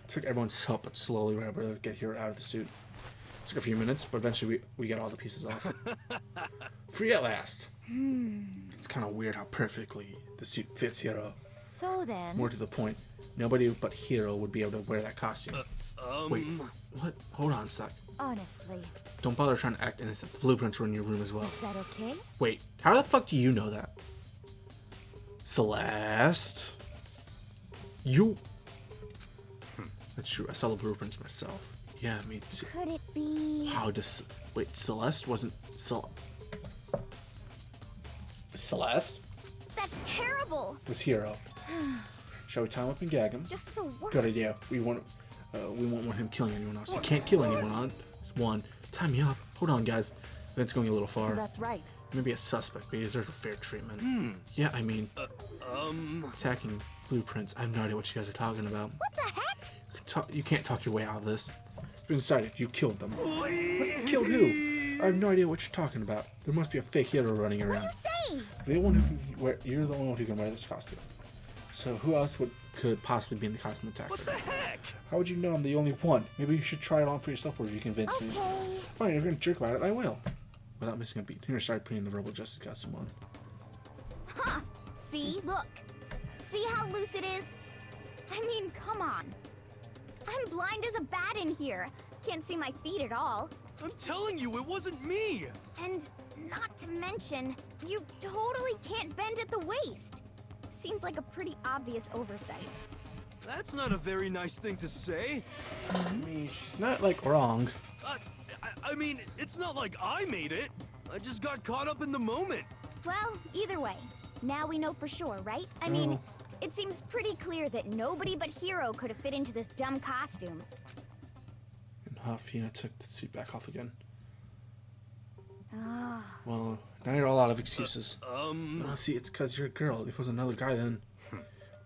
Took everyone's help, but slowly we were able to get here out of the suit. Took a few minutes, but eventually we get all the pieces off. Free at last. It's kind of weird how perfectly the suit fits Hiro. So then... More to the point, nobody but Hiro would be able to wear that costume. Wait, what? Hold on a sec. Honestly, Don't bother trying to act innocent. The blueprints are in your room as well. is that okay? Wait, how the fuck do you know that? Celeste? You... That's true, I saw the blueprints myself. Yeah, me too. Could it be... How does... Wait, Celeste wasn't... Celeste? That's terrible! Was Hiro. Shall we tie him up and gag him? Just the worst. Good idea. We won't want him killing anyone else. He can't kill anyone on one. Tie me up. Hold on, guys. That's going a little far. That's right. Maybe a suspect, but he deserves a fair treatment. Yeah, I mean... Attacking blueprints. I have no idea what you guys are talking about. What the heck? You can't talk your way out of this. It's been decided. You killed them. What? Killed who? I have no idea what you're talking about. There must be a fake hero running around. What are you saying? You're the only one who can wear this costume. So who else could possibly be in the costume attacker? What the heck? How would you know I'm the only one? Maybe you should try it on for yourself before you convince me. Okay. Fine, if you're gonna jerk about it, I will. Without missing a beat. Here, start putting the Rebel Justice costume on. Huh. See? Look. See how loose it is? I mean, come on. I'm blind as a bat in here. Can't see my feet at all. I'm telling you, it wasn't me! And not to mention, you totally can't bend at the waist. Seems like a pretty obvious oversight. That's not a very nice thing to say. I mean, she's not, like, wrong. I mean, it's not like I made it. I just got caught up in the moment. Well, either way, now we know for sure, right? I mean, it seems pretty clear that nobody but Hiro could have fit into this dumb costume. And Hafina took the suit back off again. Ah. Well, now you're all out of excuses. Well, see, it's because you're a girl. If it was another guy, then...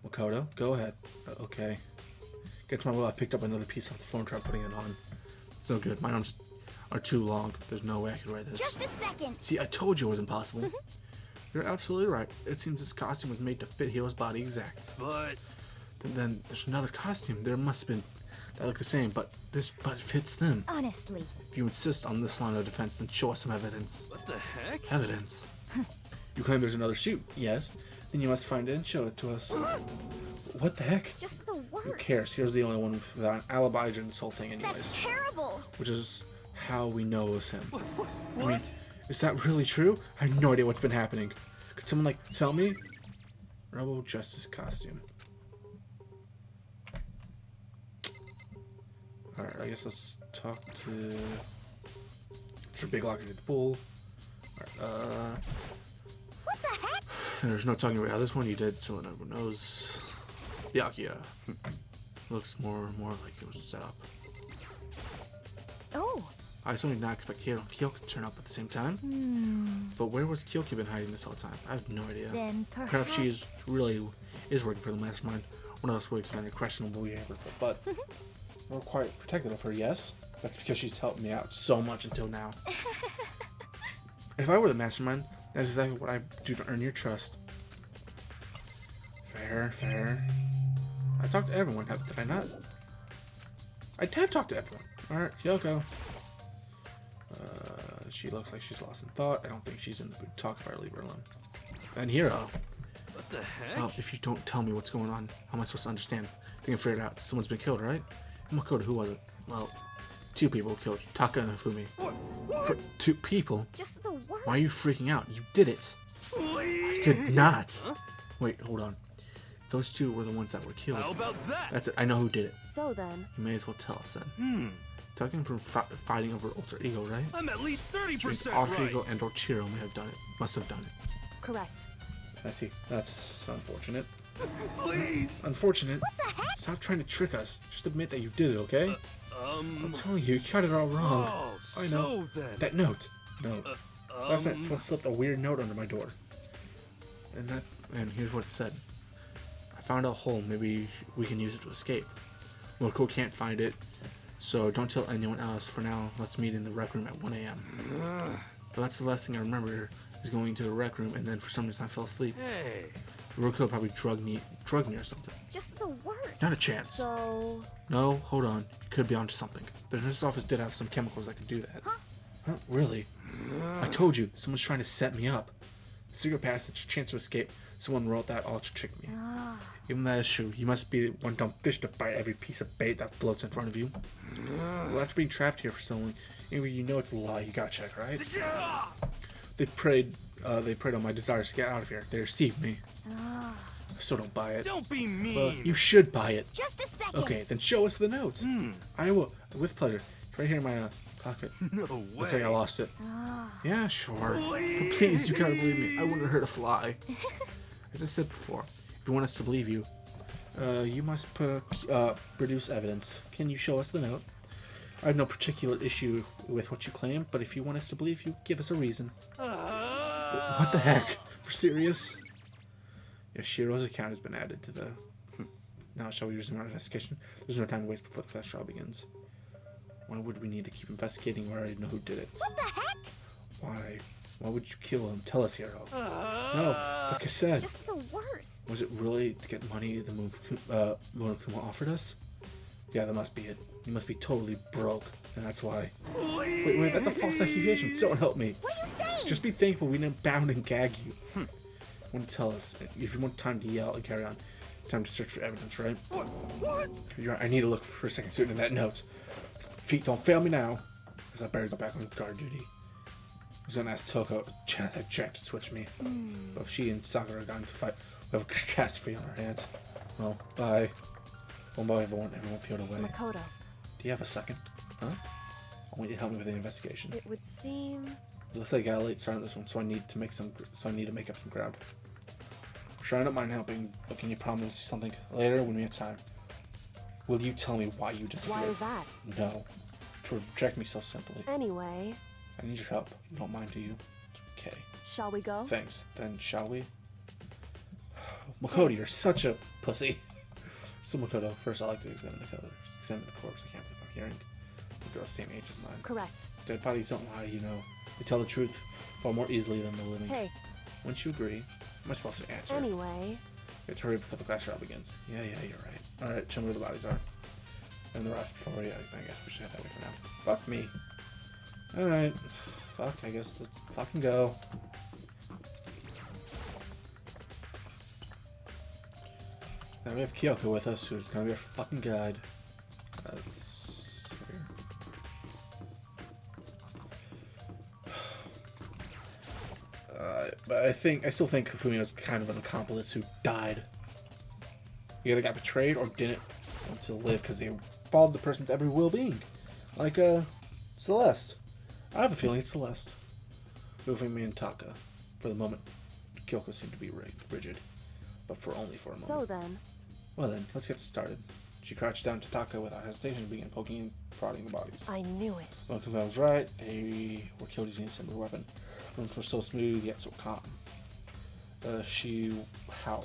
Makoto, go ahead. Okay. Get to my will. I picked up another piece off the floor and tried putting it on. It's no good. My arms are too long. There's no way I could wear this. Just a second. See, I told you it was impossible. You're absolutely right. It seems this costume was made to fit Hiro's body exact. But... Then there's another costume. There must have been that look the same, but it fits them. Honestly. If you insist on this line of defense, then show us some evidence. what the heck? Evidence? You claim there's another suit. Yes. Then you must find it and show it to us. What the heck? Just the worst. Who cares? Here's the only one without an alibi during this whole thing anyways. That's terrible. Which is how we know it was him. I mean, is that really true? I have no idea what's been happening. Could someone, like, tell me? Rebel Justice costume. Alright, I guess let's talk to... Mr. Big Locker at the pool. Alright, What the heck? there's no talking about this one you did, so everyone knows. Byakuya. Looks more like it was set up. Oh. I certainly did not expect Kyoki to turn up at the same time. But where was Kyoki been hiding this whole time? I have no idea. Then Perhaps she is working for the mastermind. One of us would explain her questionable behavior, but we're quite protective of her, yes? That's because she's helped me out so much until now. If I were the mastermind, that's exactly what I do to earn your trust. Fair. I talked to everyone, did I not? I have talked to everyone. Alright, Kyoko. She looks like she's lost in thought. I don't think she's in the mood to talk if I leave her alone. And Hiro. What the heck? Well, if you don't tell me what's going on, how am I supposed to understand? I think I figured it out. Someone's been killed, right? Makoto, who was it? Well, 2 people were killed. Taka and Hifumi. What? 2 people? Just the worst. Why are you freaking out? You did it. I did not. Wait, hold on. Those 2 were the ones that were killed. How about that? That's it. I know who did it. So then, You may as well tell us then. Talking from fighting over alter ego, right? I'm at least 30% Alter right. ego and or Chiro may have done it. Must have done it. correct. I see. That's unfortunate. Please. Unfortunate. Stop trying to trick us. Just admit that you did it, okay? I'm telling you, you got it all wrong. Oh, I know. so then. That note. No. Last night, someone slipped a weird note under my door. And here's what it said. I found a hole. Maybe we can use it to escape. Moko can't find it, so don't tell anyone else. For now, let's meet in the rec room at 1 a.m. But that's the last thing I remember is going to the rec room, and then for some reason I fell asleep. Hey. Roko probably drugged me or something. Just the worst. Not a chance. So, No, hold on. You could be onto something. The nurse's office did have some chemicals that could do that. Huh? Really? I told you, someone's trying to set me up. Secret passage, chance to escape. Someone wrote that all to trick me. Ah. Even that is true. You must be one dumb fish to bite every piece of bait that floats in front of you. Well, after being trapped here for so long, even you know it's a lie, you gotta check, right? They preyed on my desires to get out of here. They deceived me. Ah. I still don't buy it. Don't be mean. Well, you should buy it. Just a second. Okay, then show us the notes. I will, with pleasure. It's right here in my pocket. No Looks like I way. lost it. Ah. Yeah, sure. But please, you gotta believe me. I wouldn't hurt a fly. As I said before, if you want us to believe you, you must produce evidence. Can you show us the note? I have no particular issue with what you claim, but if you want us to believe you, give us a reason. What the heck? For serious? Yeah, Shiro's account has been added to the... Now shall we resume our investigation? There's no time to wait before the class trial begins. Why would we need to keep investigating? We already know who did it. What the heck? Why? Why would you kill him? Tell us, Hiro. No, it's like I said. Just the worst. Was it really to get money the Monokuma offered us? Yeah, that must be it. You must be totally broke, and that's why. Wait, that's a false accusation. Someone help me. What are you saying? Just be thankful we didn't bound and gag you. Want to tell us, if you want time to yell and carry on, time to search for evidence, right? What? You're right, I need to look for a second student in that note. Feet don't fail me now, because I better go back on guard duty. I was gonna ask Toko, that Jack to switch me. But if she and Sakura are going to fight, we have a catastrophe on our hands. Well, bye. One by everyone peeled away. Makoto, Do you have a second? Huh? I want you to help me with the investigation. it would seem... It looks like I got a late start on this one, so I need to make up some ground. Sure, I don't mind helping, but can you promise something later when we have time? Will you tell me why you disappeared? Why is that? No. To reject me so simply. Anyway, I need your help. You don't mind, do you? Okay. shall we go? Thanks. Then shall we? Makoto, you're such a pussy. So Makoto, first I like to examine the corpse. I can't believe I'm hearing. The girl's same age as mine. Correct. Dead bodies don't lie, you know. They tell the truth far more easily than the living. Hey, Wouldn't you agree? Am I supposed to answer? anyway, You have to hurry before the class trial begins. Yeah, you're right. Alright, show me where the bodies are. And the rest, I guess we should have that way for now. Fuck me. Alright. Fuck, I guess let's fucking go. Now we have Kyoko with us, who's gonna be our fucking guide. Let's see here. But I still think Fumiya's kind of an accomplice who died. He either got betrayed or didn't want to live because they followed the person's every well-being. Like, Celeste. I have a feeling it's Celeste. Moving me and Taka. For the moment, Kyoko seemed to be rigid. But only for a moment. so then, Well then, let's get started. She crouched down to Taka without hesitation and began poking and prodding the bodies. I knew it. Well, because I was right, they were killed using a similar weapon. Rooms were so smooth yet so calm. Seeing how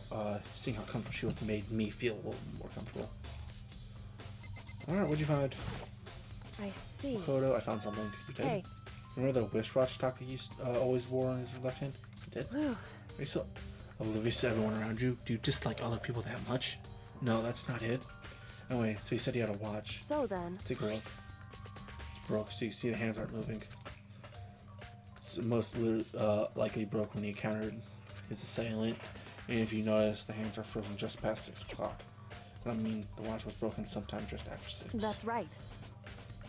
comfortable she was made me feel a little more comfortable. Alright, what'd you find? I see. Photo, I found something. You did? Hey, Remember the wristwatch Taka always wore on his left hand? You did? whew, Are you so oblivious to everyone around you? Do you dislike other people that much? No, that's not it. Anyway, so you said you had a watch. so then, Take a look. It's broke, so you see the hands aren't moving. It's most likely broke when he encountered his assailant. And if you notice, the hands are frozen just past 6 o'clock. I mean, the watch was broken sometime just after 6. that's right.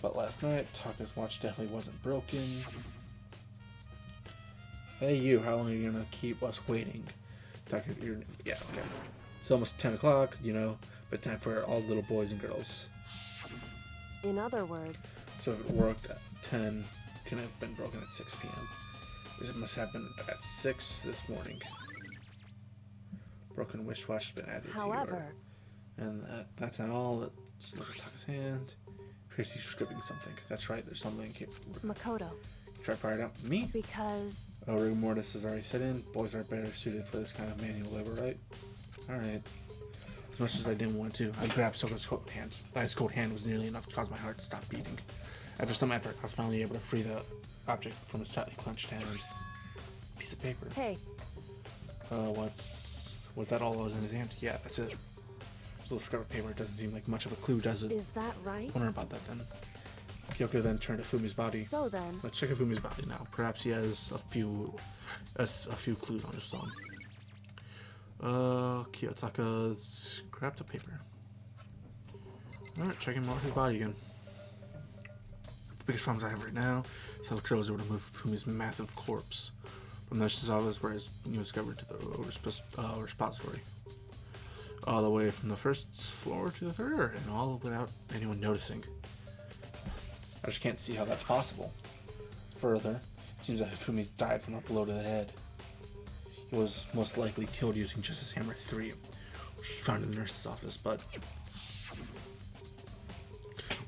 But last night, Taka's watch definitely wasn't broken. Hey you, how long are you gonna keep us waiting? Taka, yeah, okay. It's almost 10 o'clock, you know, but time for all the little boys and girls. In other words, So if it worked at 10, could have been broken at 6 p.m. It must have been at 6 this morning. Broken wristwatch has been added however, to your... And that's not all. Let's look at Taka's hand. Appears he's scribbling something. That's right, there's something here. Makoto, Try to fire it out. Me? because Oh, rigor mortis has already set in. Boys are better suited for this kind of manual labor, right? Alright. As much as I didn't want to, I grabbed Soka's coat hand. But his cold hand was nearly enough to cause my heart to stop beating. After some effort, I was finally able to free the object from his tightly clenched hand. Piece of paper. hey, Was that all that was in his hand? Yeah, that's it. This little scrap of paper doesn't seem like much of a clue, does it? is that right? Wonder about that then. Kyoko then turned to Fumi's body. So then, Let's check Fumi's body now. Perhaps he has a few clues on his own. Kiyotaka's grabbed a paper. Alright, checking more of his body again. The biggest problems I have right now is how the crows were to move Fumi's massive corpse from the nurse's office where he was discovered to the repository. All the way from the first floor to the third, and all without anyone noticing. I just can't see how that's possible. Further, it seems that Fumi died from a blow to the head. He was most likely killed using Justice Hammer 3, which was found in the nurse's office, but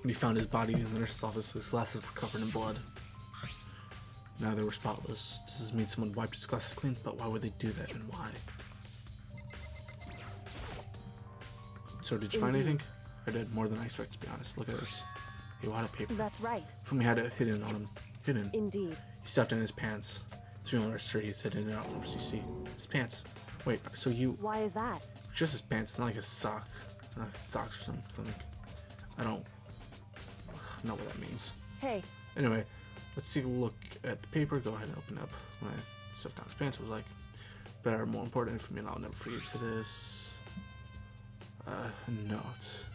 when he found his body in the nurse's office, his glasses were covered in blood. Now they were spotless. Does this mean someone wiped his glasses clean? But why would they do that, and why? So did you find anything? I did, more than I expected, to be honest. Look at this. He wanted paper. that's right. Fumi had it hidden on him. Hidden. Indeed. He stuffed it in his pants. So you know, he's hidden it out. What does he see? His pants. Wait, so you... Why is that? Just his pants. It's not like his socks. Socks or something. I don't know what that means. Hey, Anyway, let's take a look at the paper. Go ahead and open up. When I stuffed down his pants, it was like, better, more important for me, and I'll never forget for this. Notes.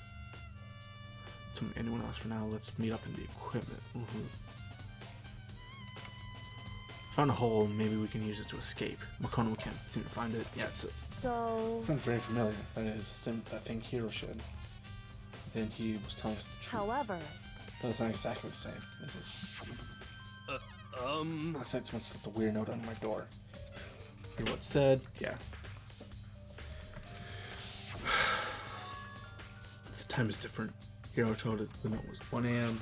To anyone else for now. Let's meet up in the equipment. Found a hole. Maybe we can use it to escape. Makono can't seem to find it. Yeah, it's it. so... Sounds very familiar. That is that thing Hiro shed. Then he was telling us the truth. However, That's not exactly the same, is it? I said someone slipped a weird note on my door. Hear what it said? Yeah. The time is different. Hiro told it the note was 1 a.m.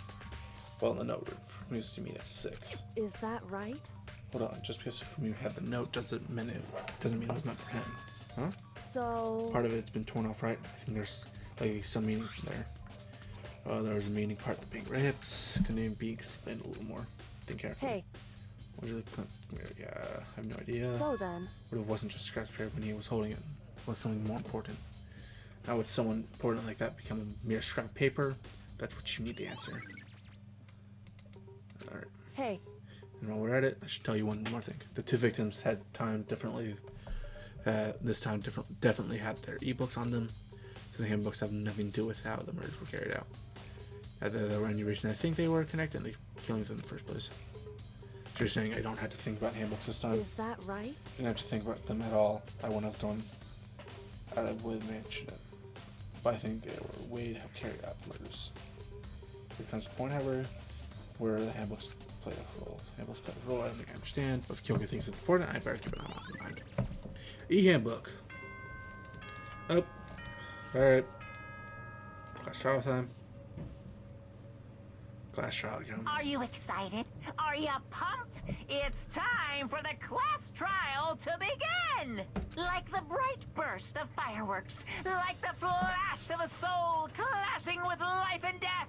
Well, the note was to meet at 6. is that right? Hold on, just because Fumi had the note doesn't mean it was meant for him. Huh? So... Part of it's been torn off, right? I think there's like some meaning there. There was a meaning part of being rips. Could name be explained a little more. Think carefully. Hey, What is it? Yeah, I have no idea. so then, But it wasn't just scratch paper when he was holding it. It was something more important. How would someone important like that become a mere scrap paper? That's what you need to answer. Alright. hey, And while we're at it, I should tell you one more thing. The two victims had time differently. This time definitely had their ebooks on them. So the handbooks have nothing to do with how the murders were carried out. There were any reason I think they were connected in the killings in the first place. So you're saying I don't have to think about handbooks this time? is that right? Didn't have to think about them at all. I wouldn't have gone out of with mention it. But I think they were a way to have carried out the murders. There comes a point, however, where the handbooks play a role. Handbooks play a role, I don't think I understand. But if Kyoka thinks it's important, I better keep it on my mind. E-handbook. Up. Alright. Class trial time. Class trial, young. Are you excited? Are you pumped? It's time for the class trial to begin! Like the bright burst of fireworks, like the flash of a soul clashing with life and death.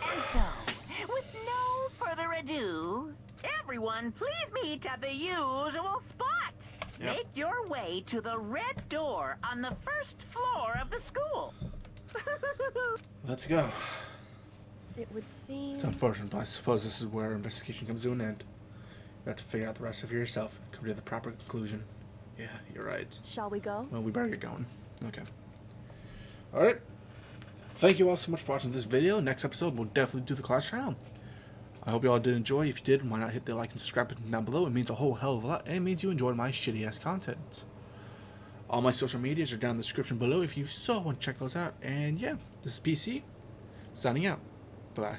And so, with no further ado, everyone please meet at the usual spot. Yep. Make your way to the red door on the first floor of the school. Let's go. It would seem... It's unfortunate, but I suppose this is where our investigation comes to an end. You have to figure out the rest of it yourself and come to the proper conclusion. Yeah, you're right. Shall we go? Well, we better get going. Okay. Alright. Thank you all so much for watching this video. Next episode, we'll definitely do the class trial. I hope you all did enjoy. If you did, why not hit the like and subscribe button down below. It means a whole hell of a lot, and it means you enjoyed my shitty-ass content. All my social medias are down in the description below if you so want to check those out. And yeah, this is PC, signing out. Bye.